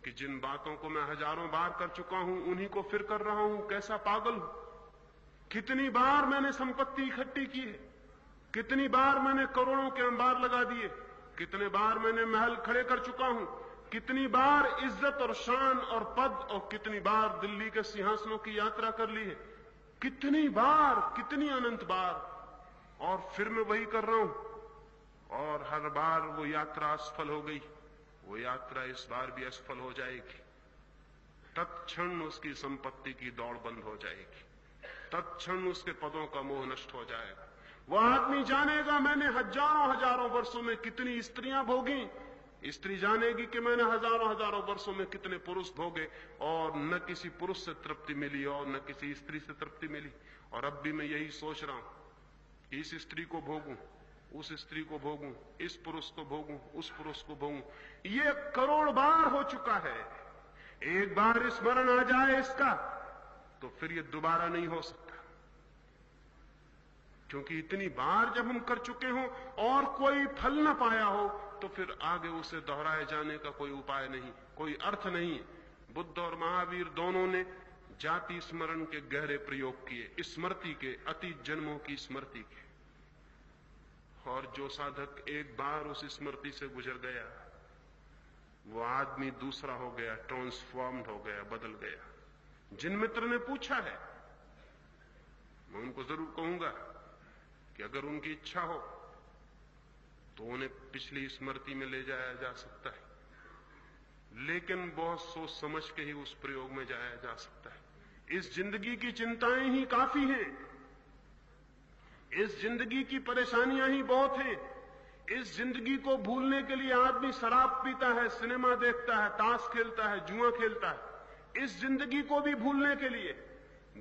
कि जिन बातों को मैं हजारों बार कर चुका हूं उन्हीं को फिर कर रहा हूं। कैसा पागल हूं! कितनी बार मैंने संपत्ति इकट्ठी की है, कितनी बार मैंने करोड़ों के अंबार लगा दिए, कितने बार मैंने महल खड़े कर चुका हूं, कितनी बार इज्जत और शान और पद, और कितनी बार दिल्ली के सिंहासनों की यात्रा कर ली है, कितनी बार, कितनी अनंत बार, और फिर मैं वही कर रहा हूं। और हर बार वो यात्रा असफल हो गई, वो यात्रा इस बार भी असफल हो जाएगी। तत्क्षण उसकी संपत्ति की दौड़ बंद हो जाएगी, तत्क्षण उसके पदों का मोह नष्ट हो जाएगा। वह आदमी जानेगा मैंने हजारों हजारों वर्षों में कितनी स्त्रियां भोगी, स्त्री जानेगी कि मैंने हजारों हजारों वर्षों में कितने पुरुष भोगे, और न किसी पुरुष से तृप्ति मिली और न किसी स्त्री से तृप्ति मिली। और अब भी मैं यही सोच रहा हूं कि इस स्त्री को भोगूं, उस स्त्री को भोगूं, इस पुरुष को भोगूं, उस पुरुष को भोगूं। ये करोड़ बार हो चुका है। एक बार स्मरण आ जाए इसका तो फिर ये दोबारा नहीं हो सकता, क्योंकि इतनी बार जब हम कर चुके हों और कोई फल न पाया हो तो फिर आगे उसे दोहराए जाने का कोई उपाय नहीं, कोई अर्थ नहीं। बुद्ध और महावीर दोनों ने जाति स्मरण के गहरे प्रयोग किए, स्मृति के, अतीत जन्मों की स्मृति के। और जो साधक एक बार उस स्मृति से गुजर गया, वो आदमी दूसरा हो गया, ट्रांसफॉर्म्ड हो गया, बदल गया। जिन मित्र ने पूछा है, मैं उनको जरूर कहूंगा कि अगर उनकी इच्छा हो तो उन्हें पिछली स्मृति में ले जाया जा सकता है, लेकिन बहुत सोच समझ के ही उस प्रयोग में जाया जा सकता है। इस जिंदगी की चिंताएं ही काफी हैं, इस जिंदगी की परेशानियां ही बहुत हैं। इस जिंदगी को भूलने के लिए आदमी शराब पीता है, सिनेमा देखता है, ताश खेलता है, जुआ खेलता है। इस जिंदगी को भी भूलने के लिए,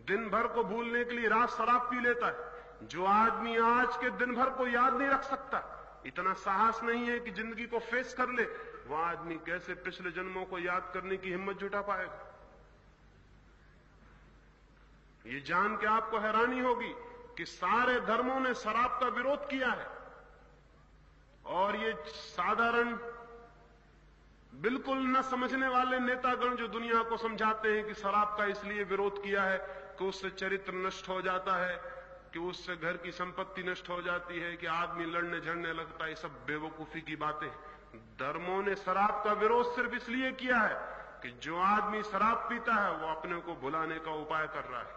दिन भर को भूलने के लिए रात शराब पी लेता है। जो आदमी आज के दिन भर को याद नहीं रख सकता, इतना साहस नहीं है कि जिंदगी को फेस कर ले, वह आदमी कैसे पिछले जन्मों को याद करने की हिम्मत जुटा पाएगा? ये जान के आपको हैरानी होगी कि सारे धर्मों ने शराब का विरोध किया है, और ये साधारण बिल्कुल न समझने वाले नेतागण जो दुनिया को समझाते हैं कि शराब का इसलिए विरोध किया है कि उससे चरित्र नष्ट हो जाता है, कि उससे घर की संपत्ति नष्ट हो जाती है, कि आदमी लड़ने झड़ने लगता है, ये सब बेवकूफी की बातें। धर्मों ने शराब का विरोध सिर्फ इसलिए किया है कि जो आदमी शराब पीता है वो अपने को भुलाने का उपाय कर रहा है,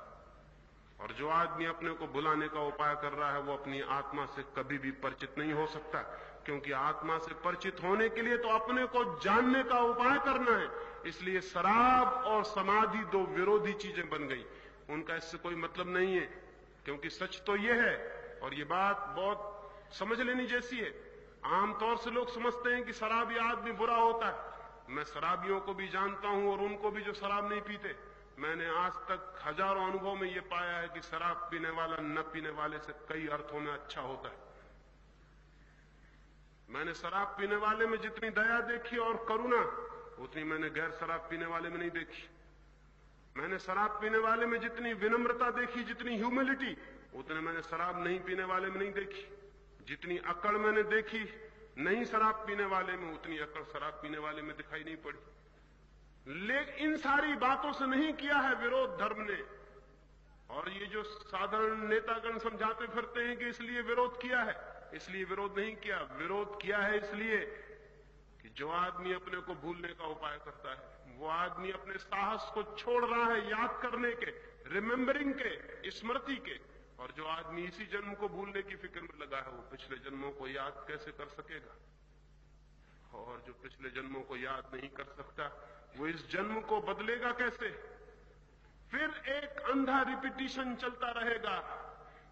और जो आदमी अपने को भुलाने का उपाय कर रहा है वो अपनी आत्मा से कभी भी परिचित नहीं हो सकता, क्योंकि आत्मा से परिचित होने के लिए तो अपने को जानने का उपाय करना है। इसलिए शराब और समाधि दो विरोधी चीजें बन गई, उनका इससे कोई मतलब नहीं है, क्योंकि सच तो यह है, और ये बात बहुत समझ लेनी जैसी है। आमतौर से लोग समझते हैं कि शराबी आदमी बुरा होता है। मैं शराबियों को भी जानता हूं और उनको भी जो शराब नहीं पीते। मैंने आज तक हजारों अनुभव में यह पाया है कि शराब पीने वाला न पीने वाले से कई अर्थों में अच्छा होता है। मैंने शराब पीने वाले में जितनी दया देखी और करुणा, उतनी मैंने गैर शराब पीने वाले में नहीं देखी। मैंने शराब पीने वाले में जितनी विनम्रता देखी, जितनी ह्यूमिलिटी, उतने मैंने शराब नहीं पीने वाले में नहीं देखी। जितनी अकड़ मैंने देखी नहीं शराब पीने वाले में, उतनी अकड़ शराब पीने वाले में दिखाई नहीं पड़ी। लेकिन इन सारी बातों से नहीं किया है विरोध धर्म ने। और ये जो साधारण नेतागण समझाते फिरते हैं कि इसलिए विरोध किया है, इसलिए विरोध नहीं किया। विरोध किया है इसलिए कि जो आदमी अपने को भूलने का उपाय करता है, वो आदमी अपने साहस को छोड़ रहा है याद करने के, रिमेंबरिंग के, स्मृति के। और जो आदमी इसी जन्म को भूलने की फिक्र में लगा है, वो पिछले जन्मों को याद कैसे कर सकेगा? और जो पिछले जन्मों को याद नहीं कर सकता, वो इस जन्म को बदलेगा कैसे? फिर एक अंधा रिपीटिशन चलता रहेगा।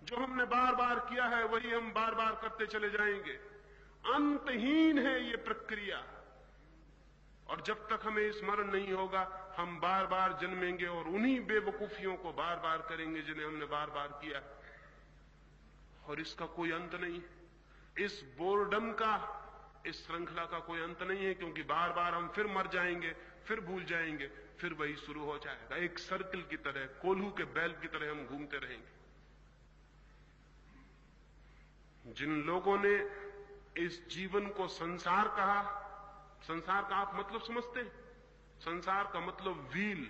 जो हमने बार बार किया है वही हम बार बार करते चले जाएंगे। अंतहीन है ये प्रक्रिया। और जब तक हमें स्मरण नहीं होगा, हम बार बार जन्मेंगे और उन्हीं बेवकूफियों को बार बार करेंगे जिन्हें हमने बार बार किया, और इसका कोई अंत नहीं। इस बोर्डम का, इस श्रृंखला का कोई अंत नहीं है, क्योंकि बार बार हम फिर मर जाएंगे, फिर भूल जाएंगे, फिर वही शुरू हो जाएगा। एक सर्कल की तरह, कोल्हू के बैल की तरह हम घूमते रहेंगे। जिन लोगों ने इस जीवन को संसार कहा, संसार का आप मतलब समझते हैं? संसार का मतलब व्हील,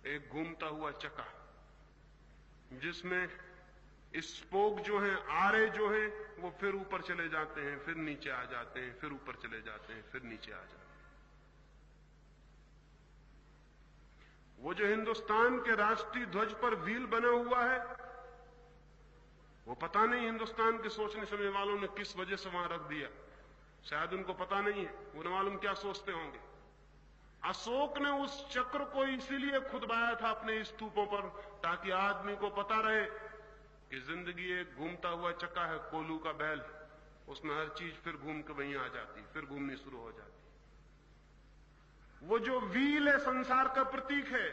एक घूमता हुआ चक्का, जिसमें स्पोक जो हैं, आरे जो हैं, वो फिर ऊपर चले जाते हैं, फिर नीचे आ जाते हैं, फिर ऊपर चले जाते हैं, फिर नीचे आ जाते हैं। वो जो हिंदुस्तान के राष्ट्रीय ध्वज पर व्हील बना हुआ है, वो पता नहीं हिंदुस्तान के सोचने समझने वालों ने किस वजह से वहां रख दिया। शायद उनको पता नहीं है, उन्हें मालूम क्या सोचते होंगे। अशोक ने उस चक्र को इसीलिए खुदवाया था अपने स्तूपों पर, ताकि आदमी को पता रहे कि जिंदगी एक घूमता हुआ चक्का है, कोल्हू का बैल, उसमें हर चीज फिर घूम के वहीं आ जाती, फिर घूमनी शुरू हो जाती। वो जो व्हील है संसार का प्रतीक है,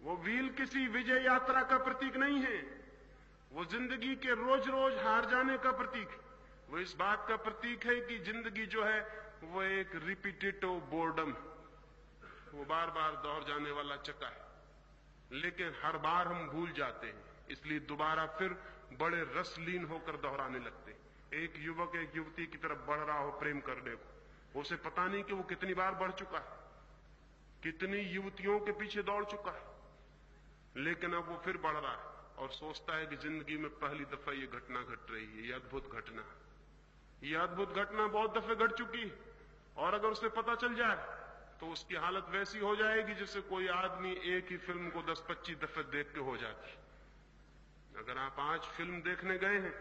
वो व्हील किसी विजय यात्रा का प्रतीक नहीं है, वो जिंदगी के रोज रोज हार जाने का प्रतीक है। वो इस बात का प्रतीक है कि जिंदगी जो है वो एक रिपीटेटिव बोर्डम, वो बार बार दोहर जाने वाला चक्का है, लेकिन हर बार हम भूल जाते हैं, इसलिए दोबारा फिर बड़े रसलीन होकर दोहराने लगते हैं। एक युवक एक युवती की तरफ बढ़ रहा हो प्रेम करने को, उसे पता नहीं कि वो कितनी बार बढ़ चुका है, कितनी युवतियों के पीछे दौड़ चुका है, लेकिन अब वो फिर बढ़ रहा है और सोचता है कि जिंदगी में पहली दफा ये घटना घट रही है, ये अद्भुत घटना, ये अद्भुत घटना बहुत दफे घट चुकी है, और अगर उसे पता चल जाए तो उसकी हालत वैसी हो जाएगी जैसे कोई आदमी एक ही फिल्म को 10-25 दफे देख के हो जाती। अगर आप आज फिल्म देखने गए हैं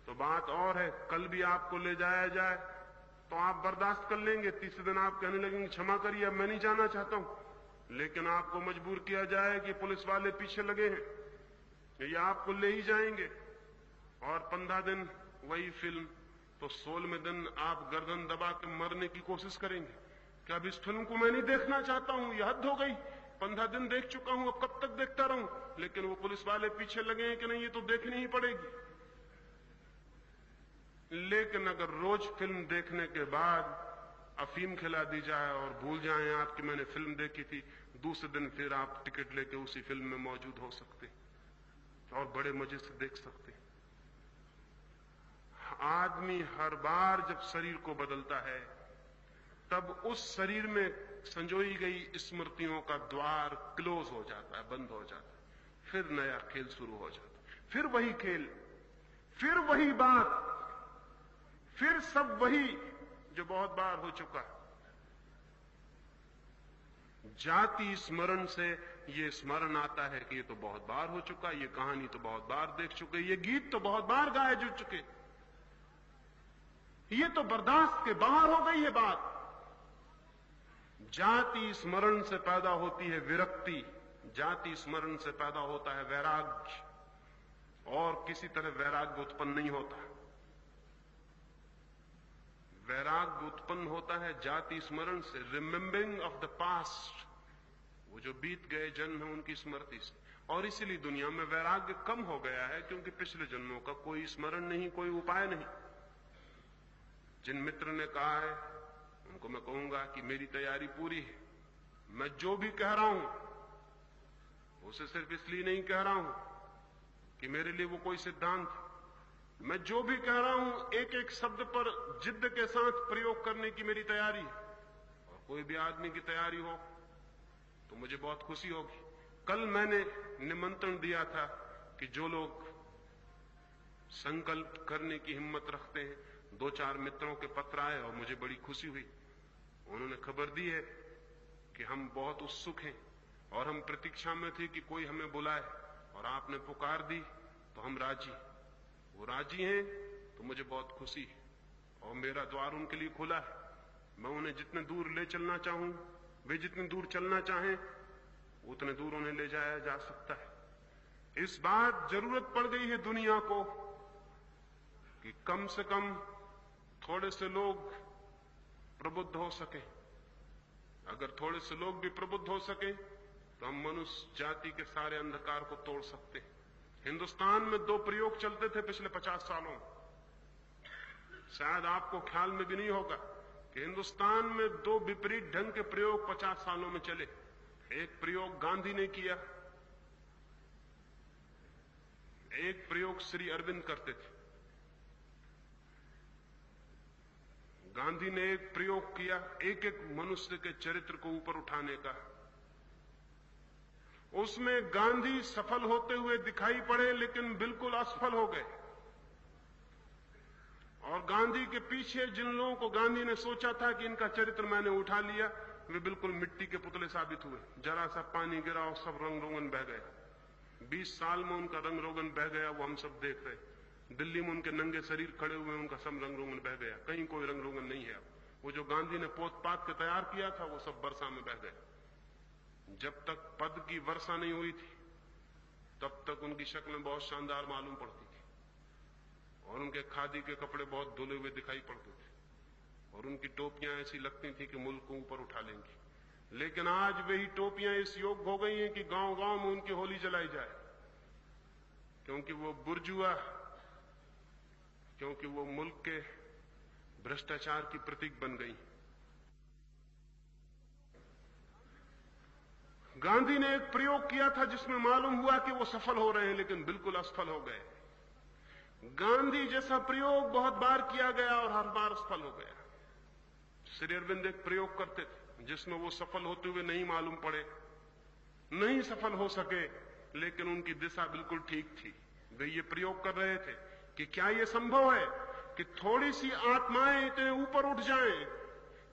तो बात और है, कल भी आपको ले जाया जाए तो आप बर्दाश्त कर लेंगे, तीसरे दिन आप कहने लगेंगे क्षमा करिए अब मैं नहीं जाना चाहता हूं, लेकिन आपको मजबूर किया जाए कि पुलिस वाले पीछे लगे हैं, ये आपको ले ही जाएंगे, और 15 दिन वही फिल्म, तो 16वें दिन आप गर्दन दबा के मरने की कोशिश करेंगे कि अब इस फिल्म को मैं नहीं देखना चाहता हूं, यह हद हो गई, 15 दिन देख चुका हूं, अब कब तक देखता रहूं, लेकिन वो पुलिस वाले पीछे लगे हैं कि नहीं ये तो देखनी ही पड़ेगी। लेकिन अगर रोज फिल्म देखने के बाद अफीम खिला दी जाए और भूल जाएं आप कि मैंने फिल्म देखी थी, दूसरे दिन फिर आप टिकट लेके उसी फिल्म में मौजूद हो सकते और बड़े मजे से देख सकते। आदमी हर बार जब शरीर को बदलता है तब उस शरीर में संजोई गई स्मृतियों का द्वार क्लोज हो जाता है, बंद हो जाता है, फिर नया खेल शुरू हो जाता है, फिर वही खेल, फिर वही बात, फिर सब वही जो बहुत बार हो चुका है। जाति स्मरण से ये स्मरण आता है कि ये तो बहुत बार हो चुका, ये कहानी तो बहुत बार देख चुके, ये गीत तो बहुत बार गाए जा चुके, ये तो बर्दाश्त के बाहर हो गई है बात। जाति स्मरण से पैदा होती है विरक्ति, जाति स्मरण से पैदा होता है वैराग्य, और किसी तरह वैराग्य उत्पन्न नहीं होता। वैराग्य उत्पन्न होता है जाति स्मरण से, रिमेंबरिंग ऑफ द पास्ट, वो जो बीत गए जन्म है उनकी स्मृति से। और इसीलिए दुनिया में वैराग्य कम हो गया है, क्योंकि पिछले जन्मों का कोई स्मरण नहीं, कोई उपाय नहीं। जिन मित्र ने कहा है उनको मैं कहूंगा कि मेरी तैयारी पूरी है, मैं जो भी कह रहा हूं उसे सिर्फ इसलिए नहीं कह रहा हूं कि मेरे लिए वो कोई सिद्धांत, मैं जो भी कह रहा हूं एक एक शब्द पर जिद्द के साथ प्रयोग करने की मेरी तैयारी है। और कोई भी आदमी की तैयारी हो तो मुझे बहुत खुशी होगी। कल मैंने निमंत्रण दिया था कि जो लोग संकल्प करने की हिम्मत रखते हैं, 2-4 मित्रों के पत्र आए और मुझे बड़ी खुशी हुई। उन्होंने खबर दी है कि हम बहुत उत्सुक हैं और हम प्रतीक्षा में थे कि कोई हमें बुलाए, और आपने पुकार दी तो हम राजी। वो राजी हैं तो मुझे बहुत खुशी है, और मेरा द्वार उनके लिए खुला है। मैं उन्हें जितने दूर ले चलना चाहूं, वे जितने दूर चलना चाहें उतने दूर उन्हें ले जाया जा सकता है। इस बात जरूरत पड़ गई है दुनिया को कि कम से कम थोड़े से लोग प्रबुद्ध हो सके। अगर थोड़े से लोग भी प्रबुद्ध हो सके तो हम मनुष्य जाति के सारे अंधकार को तोड़ सकते हैं। हिंदुस्तान में 2 प्रयोग चलते थे पिछले 50 सालों में। शायद आपको ख्याल में भी नहीं होगा कि हिंदुस्तान में 2 विपरीत ढंग के प्रयोग 50 सालों में चले। एक प्रयोग गांधी ने किया, एक प्रयोग श्री अरविंद करते थे। गांधी ने एक प्रयोग किया एक एक मनुष्य के चरित्र को ऊपर उठाने का। उसमें गांधी सफल होते हुए दिखाई पड़े लेकिन बिल्कुल असफल हो गए। और गांधी के पीछे जिन लोगों को गांधी ने सोचा था कि इनका चरित्र मैंने उठा लिया, वे बिल्कुल मिट्टी के पुतले साबित हुए। जरा सा पानी गिरा और सब रंग रोगन बह गया। 20 साल में उनका रंग रोगन बह गया, वो हम सब देख रहे। दिल्ली में उनके नंगे शरीर खड़े हुए, उनका सब रंग रोगन बह गया। कहीं कोई रंग रोगन नहीं है। वो जो गांधी ने पोत पात के तैयार किया था, वो सब वर्षा में बह गया। जब तक पद की वर्षा नहीं हुई थी, तब तक उनकी शक्लें बहुत शानदार मालूम पड़ती थी और उनके खादी के कपड़े बहुत धुले हुए दिखाई पड़ते थे और उनकी टोपियां ऐसी लगती थी कि मुल्क को ऊपर उठा लेंगी। लेकिन आज वही टोपियां इस योग्य हो गई हैं कि गांव-गांव में उनकी होली जलाई जाए, क्योंकि वो बुर्जुआ, क्योंकि वो मुल्क के भ्रष्टाचार की प्रतीक बन गई। गांधी ने एक प्रयोग किया था जिसमें मालूम हुआ कि वो सफल हो रहे हैं, लेकिन बिल्कुल असफल हो गए। गांधी जैसा प्रयोग बहुत बार किया गया और हर बार असफल हो गया। श्री अरविंद एक प्रयोग करते थे जिसमें वो सफल होते हुए नहीं मालूम पड़े, नहीं सफल हो सके, लेकिन उनकी दिशा बिल्कुल ठीक थी। वे ये प्रयोग कर रहे थे कि क्या यह संभव है कि थोड़ी सी आत्माएं इतने ऊपर उठ जाएं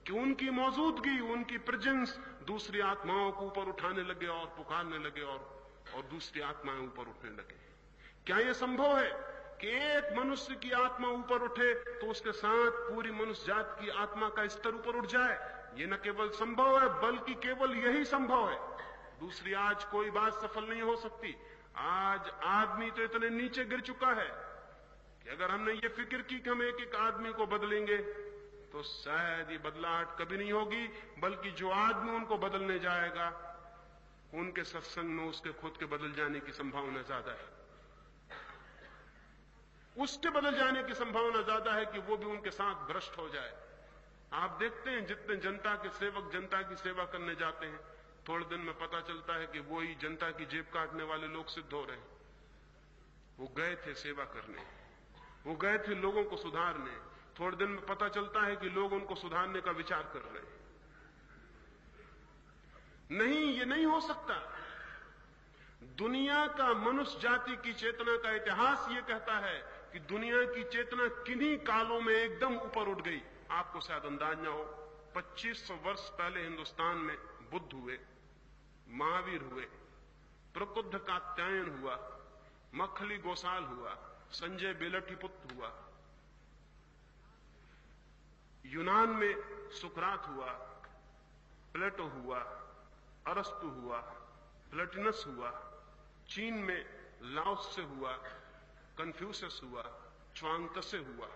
कि उनकी मौजूदगी, उनकी प्रेजेंस दूसरी आत्माओं को ऊपर उठाने लगे और पुकारने लगे और दूसरी आत्माएं ऊपर उठने लगे। क्या यह संभव है कि एक मनुष्य की आत्मा ऊपर उठे तो उसके साथ पूरी मनुष्य जात की आत्मा का स्तर ऊपर उठ जाए? ये न केवल संभव है, बल्कि केवल यही संभव है। दूसरी आज कोई बात सफल नहीं हो सकती। आज आदमी तो इतने नीचे गिर चुका है कि अगर हमने ये फिक्र की कि हम एक एक आदमी को बदलेंगे तो शायद ये बदलाहट कभी नहीं होगी, बल्कि जो आदमी उनको बदलने जाएगा उनके सत्संग में उसके खुद के बदल जाने की संभावना ज्यादा है। उसके बदल जाने की संभावना ज्यादा है कि वो भी उनके साथ भ्रष्ट हो जाए। आप देखते हैं जितने जनता के सेवक जनता की सेवा करने जाते हैं, थोड़े दिन में पता चलता है कि वो ही जनता की जेब काटने वाले लोग सिद्ध हो रहे हैं। वो गए थे सेवा करने, वो गए थे लोगों को सुधारने, थोड़े दिन में पता चलता है कि लोग उनको सुधारने का विचार कर रहे हैं। नहीं, ये नहीं हो सकता। दुनिया का, मनुष्य जाति की चेतना का इतिहास ये कहता है कि दुनिया की चेतना किन्हीं कालों में एकदम ऊपर उठ गई। आपको शायद अंदाज ना हो, 2500 वर्ष पहले हिंदुस्तान में बुद्ध हुए, महावीर हुए, प्रकुद्ध कात्यायन हुआ, मखली गोसाल हुआ, संजय बेलटीपुत्र हुआ, यूनान में सुकरात हुआ, प्लेटो हुआ, अरस्तु हुआ, प्लेटिनस हुआ, चीन में लाओत्से हुआ, कन्फ्यूशियस हुआ, च्वांगत्से हुआ।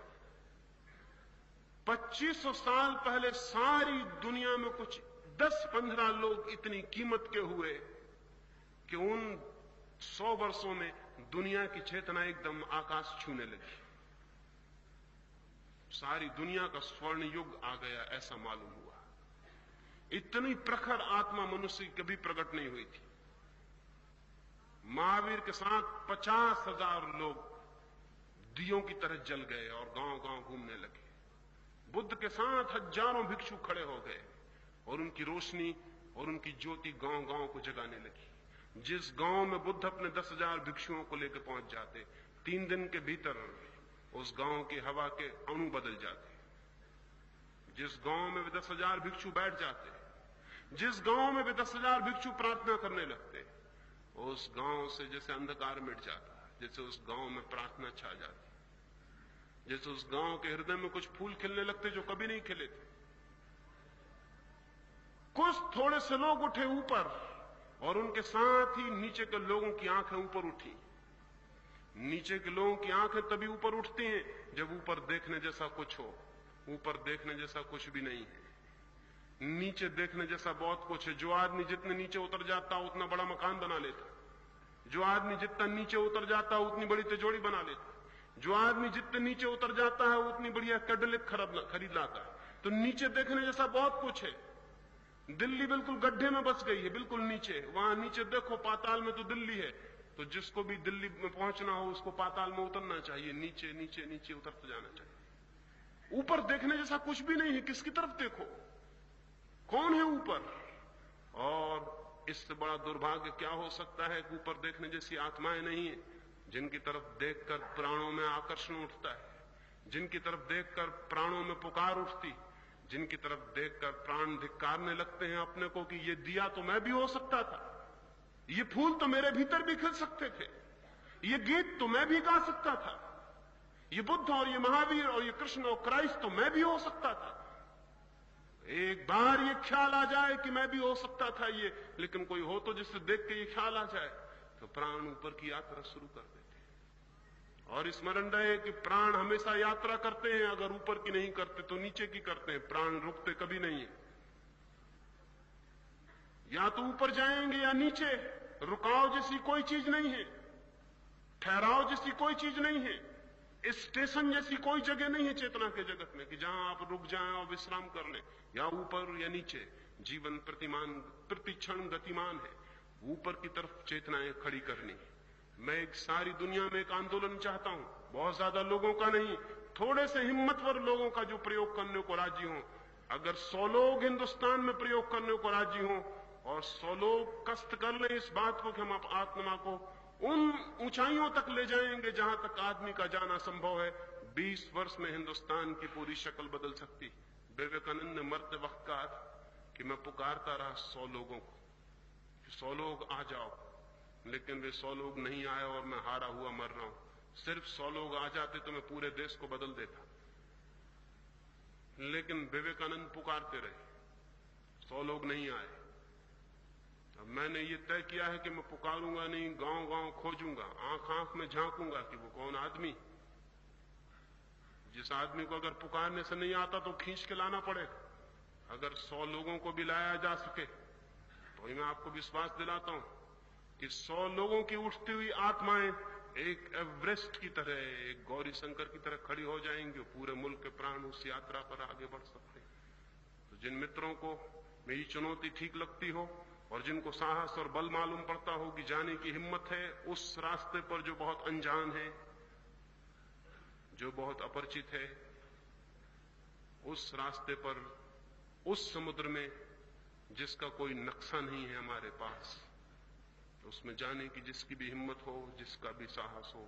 2500 साल पहले सारी दुनिया में कुछ 10-15 लोग इतनी कीमत के हुए कि उन 100 वर्षों में दुनिया की चेतना एकदम आकाश छूने लगी। सारी दुनिया का स्वर्ण युग आ गया, ऐसा मालूम हुआ। इतनी प्रखर आत्मा मनुष्य की कभी प्रकट नहीं हुई थी। महावीर के साथ 50,000 लोग दियों की तरह जल गए और गांव-गांव घूमने लगे। बुद्ध के साथ हजारों भिक्षु खड़े हो गए और उनकी रोशनी और उनकी ज्योति गांव-गांव को जगाने लगी। जिस गांव में बुद्ध अपने 10,000 भिक्षुओं को लेकर पहुंच जाते, 3 दिन के भीतर उस गांव की हवा के अणु बदल जाते। जिस गांव में वे 10,000 भिक्षु बैठ जाते, जिस गांव में वे 10,000 भिक्षु प्रार्थना करने लगते, उस गांव से जैसे अंधकार मिट जाता, जैसे उस गांव में प्रार्थना छा जाती, जैसे उस गांव के हृदय में कुछ फूल खिलने लगते जो कभी नहीं खिले थे। कुछ थोड़े से लोग उठे ऊपर और उनके साथ ही नीचे के लोगों की आंखें ऊपर उठी। नीचे के लोगों की आंखें तभी ऊपर उठती हैं जब ऊपर देखने जैसा कुछ हो। ऊपर देखने जैसा कुछ भी नहीं है, नीचे देखने जैसा बहुत कुछ है। जो आदमी जितने नीचे उतर जाता उतना बड़ा मकान बना लेता, जो आदमी जितना नीचे उतर जाता उतनी बड़ी तिजोरी बना लेता। जो आदमी जितने नीचे उतर जाता है उतनी बढ़िया कैडिलैक खरीद लाता है। तो नीचे देखने जैसा बहुत कुछ है। दिल्ली बिल्कुल गड्ढे में बस गई है, बिल्कुल नीचे। वहां नीचे देखो, पाताल में तो दिल्ली है। तो जिसको भी दिल्ली में पहुंचना हो उसको पाताल में उतरना चाहिए, नीचे नीचे नीचे उतरते जाना चाहिए। ऊपर देखने जैसा कुछ भी नहीं है, किसकी तरफ देखो, कौन है ऊपर? और इससे बड़ा दुर्भाग्य क्या हो सकता है कि ऊपर देखने जैसी आत्माएं नहीं है, जिनकी तरफ देखकर प्राणों में आकर्षण उठता है, जिनकी तरफ देखकर प्राणों में पुकार उठती, जिनकी तरफ देखकर प्राण धिक्कारने लगते हैं अपने को कि ये दिया तो मैं भी हो सकता था, ये फूल तो मेरे भीतर भी खिल सकते थे, ये गीत तो मैं भी गा सकता था, ये बुद्ध और ये महावीर और ये कृष्ण और क्राइस्ट तो मैं भी हो सकता था। एक बार ये ख्याल आ जाए कि मैं भी हो सकता था ये, लेकिन कोई हो तो जिससे देख के ये ख्याल आ जाए, तो प्राण ऊपर की यात्रा शुरू कर देते हैं। और स्मरण रहे कि प्राण हमेशा यात्रा करते हैं, अगर ऊपर की नहीं करते तो नीचे की करते हैं। प्राण रुकते कभी नहीं है, या तो ऊपर जाएंगे या नीचे। रुकाव जैसी कोई चीज नहीं है, ठहराव जैसी कोई चीज नहीं है, स्टेशन जैसी कोई जगह नहीं है चेतना के जगत में कि जहां आप रुक जाएं और विश्राम कर लें, या ऊपर या नीचे। जीवन प्रतिक्षण गतिमान है, ऊपर की तरफ चेतनाएं खड़ी करनी। मैं एक सारी दुनिया में एक आंदोलन चाहता हूं, बहुत ज्यादा लोगों का नहीं, थोड़े से हिम्मतवर लोगों का जो प्रयोग करने को राजी हों। अगर 100 लोग हिंदुस्तान में प्रयोग करने को राजी हों और 100 लोग कष्ट कर लें इस बात को कि हम आत्मा को उन ऊंचाइयों तक ले जाएंगे जहां तक आदमी का जाना संभव है, 20 वर्ष में हिंदुस्तान की पूरी शक्ल बदल सकती। विवेकानंद ने मरते वक्त कहा कि मैं पुकारता रहा 100 लोगों को, 100 लोग आ जाओ, लेकिन वे 100 लोग नहीं आए और मैं हारा हुआ मर रहा हूं। सिर्फ 100 लोग आ जाते तो मैं पूरे देश को बदल देता, लेकिन विवेकानंद पुकारते रहे, 100 लोग नहीं आए। अब मैंने ये तय किया है कि मैं पुकारूंगा नहीं, गांव गांव खोजूंगा, आंख आंख में झांकूंगा कि वो कौन आदमी, जिस आदमी को अगर पुकारने से नहीं आता तो खींच के लाना पड़ेगा। अगर 100 लोगों को भी लाया जा सके तो मैं आपको विश्वास दिलाता हूं कि 100 लोगों की उठती हुई आत्माएं एक एवरेस्ट की तरह, एक गौरी शंकर की तरह खड़ी हो जाएंगी, पूरे मुल्क के प्राण उस यात्रा पर आगे बढ़ सकते हैं। तो जिन मित्रों को मेरी चुनौती ठीक लगती हो और जिनको साहस और बल मालूम पड़ता हो कि जाने की हिम्मत है उस रास्ते पर जो बहुत अनजान है, जो बहुत अपरिचित है, उस रास्ते पर, उस समुद्र में जिसका कोई नक्शा नहीं है हमारे पास, उसमें जाने की जिसकी भी हिम्मत हो, जिसका भी साहस हो,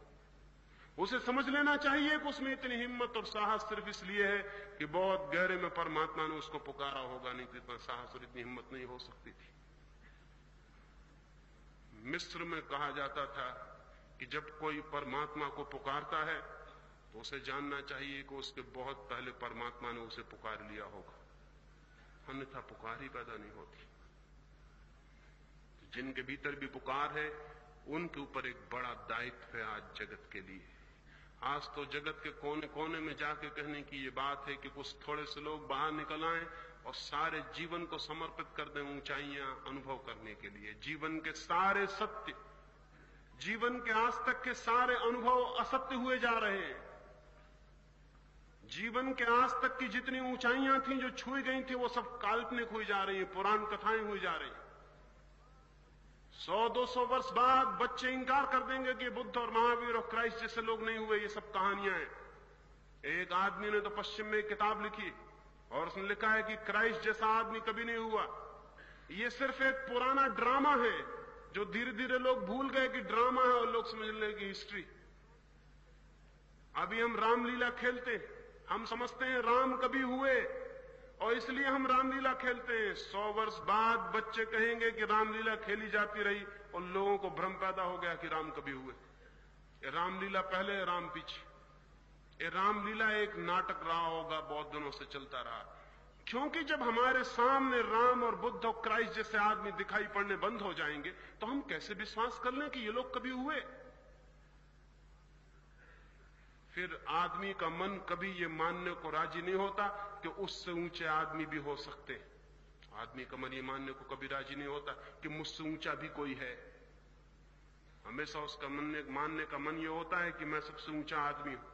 उसे समझ लेना चाहिए कि उसमें इतनी हिम्मत और साहस सिर्फ इसलिए है कि बहुत गहरे में परमात्मा ने उसको पुकारा होगा, नहीं तो इतना साहस और इतनी हिम्मत नहीं हो सकती थी। मिस्र में कहा जाता था कि जब कोई परमात्मा को पुकारता है तो उसे जानना चाहिए कि उसके बहुत पहले परमात्मा ने उसे पुकार लिया होगा, अन्यथा पुकार ही पैदा नहीं होती। तो जिनके भीतर भी पुकार है उनके ऊपर एक बड़ा दायित्व है आज जगत के लिए। आज तो जगत के कोने कोने में जाके कहने की ये बात है कि कुछ थोड़े से लोग बाहर निकल आए और सारे जीवन को समर्पित कर दें ऊंचाइयां अनुभव करने के लिए। जीवन के सारे सत्य, जीवन के आज तक के सारे अनुभव असत्य हुए जा रहे हैं। जीवन के आज तक की जितनी ऊंचाइयां थीं जो छुई गई थी वो सब काल्पनिक हुई जा रही हैं, पुराण कथाएं हुई जा रही हैं। 100-200 वर्ष बाद बच्चे इंकार कर देंगे कि बुद्ध और महावीर और क्राइस्ट जैसे लोग नहीं हुए, ये सब कहानियां हैं। एक आदमी ने तो पश्चिम में एक किताब लिखी और उसने लिखा है कि क्राइस्ट जैसा आदमी कभी नहीं हुआ। ये सिर्फ एक पुराना ड्रामा है जो धीरे धीरे लोग भूल गए कि ड्रामा है और लोग समझ लेंगे कि हिस्ट्री। अभी हम रामलीला खेलते हैं, हम समझते हैं राम कभी हुए और इसलिए हम रामलीला खेलते हैं। 100 वर्ष बाद बच्चे कहेंगे कि रामलीला खेली जाती रही और लोगों को भ्रम पैदा हो गया कि राम कभी हुए। ये रामलीला पहले, राम पीछे। ये रामलीला एक नाटक रहा होगा, बहुत दिनों से चलता रहा, क्योंकि जब हमारे सामने राम और बुद्ध और क्राइस्ट जैसे आदमी दिखाई पड़ने बंद हो जाएंगे तो हम कैसे विश्वास कर लें कि ये लोग कभी हुए। फिर आदमी का मन कभी ये मानने को राजी नहीं होता कि उससे ऊंचे आदमी भी हो सकते। आदमी का मन ये मानने को कभी राजी नहीं होता कि मुझसे ऊंचा भी कोई है। हमेशा उसका मानने का मन ये होता है कि मैं सबसे ऊंचा आदमी हूं।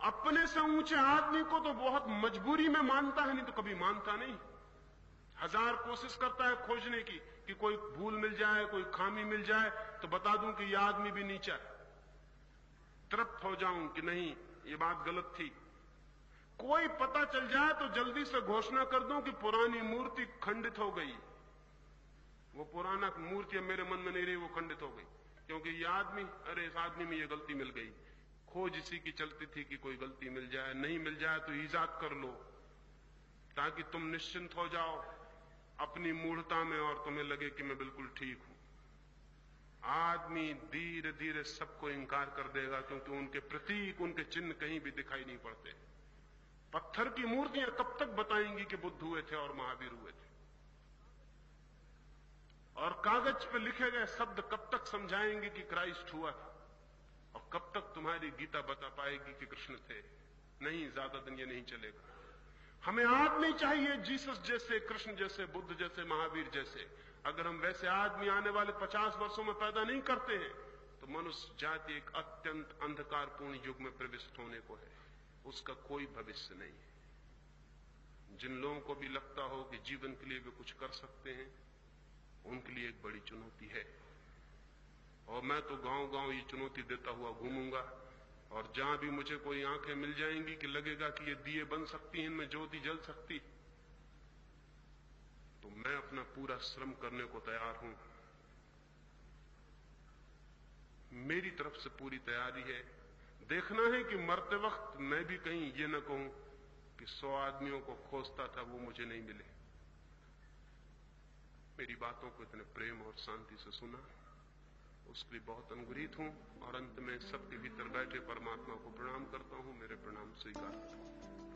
अपने से ऊंचे आदमी को तो बहुत मजबूरी में मानता है, नहीं तो कभी मानता नहीं। हजार कोशिश करता है खोजने की कि कोई भूल मिल जाए, कोई खामी मिल जाए तो बता दूं कि यह आदमी भी नीचा है, तृप्त हो जाऊं कि नहीं ये बात गलत थी। कोई पता चल जाए तो जल्दी से घोषणा कर दूं कि पुरानी मूर्ति खंडित हो गई, वो पुराना मूर्ति मेरे मन में नहीं रही, वो खंडित हो गई, क्योंकि ये आदमी, अरे इस आदमी में ये गलती मिल गई। खोज इसी की चलती थी कि कोई गलती मिल जाए, नहीं मिल जाए तो ईजाद कर लो ताकि तुम निश्चिंत हो जाओ अपनी मूढ़ता में और तुम्हें लगे कि मैं बिल्कुल ठीक हूं। आदमी धीरे धीरे सबको इंकार कर देगा, क्योंकि उनके प्रतीक, उनके चिन्ह कहीं भी दिखाई नहीं पड़ते। पत्थर की मूर्तियां कब तक बताएंगी कि बुद्ध हुए थे और महावीर हुए थे, और कागज पे लिखे गए शब्द कब तक समझाएंगे कि क्राइस्ट हुआ था, और कब तक तुम्हारी गीता बता पाएगी कि कृष्ण थे। नहीं, ज्यादा दिन ये नहीं चलेगा। हमें आदमी चाहिए जीसस जैसे, कृष्ण जैसे, बुद्ध जैसे, महावीर जैसे। अगर हम वैसे आदमी आने वाले 50 वर्षों में पैदा नहीं करते हैं तो मनुष्य जाति एक अत्यंत अंधकारपूर्ण युग में प्रविष्ट होने को है, उसका कोई भविष्य नहीं है। जिन लोगों को भी लगता हो कि जीवन के लिए वे कुछ कर सकते हैं, उनके लिए एक बड़ी चुनौती है। और मैं तो गांव-गांव ये चुनौती देता हुआ घूमूंगा, और जहां भी मुझे कोई आंखें मिल जाएंगी कि लगेगा कि ये दिए बन सकती हैं, इनमें ज्योति जल सकती, तो मैं अपना पूरा श्रम करने को तैयार हूं। मेरी तरफ से पूरी तैयारी है। देखना है कि मरते वक्त मैं भी कहीं ये न कहूं कि 100 आदमियों को खोजता था, वो मुझे नहीं मिले। मेरी बातों को इतने प्रेम और शांति से सुना, उसके लिए बहुत अनुग्रहित हूं, और अंत में सबके भीतर बैठे परमात्मा को प्रणाम करता हूं। मेरे प्रणाम स्वीकार करें।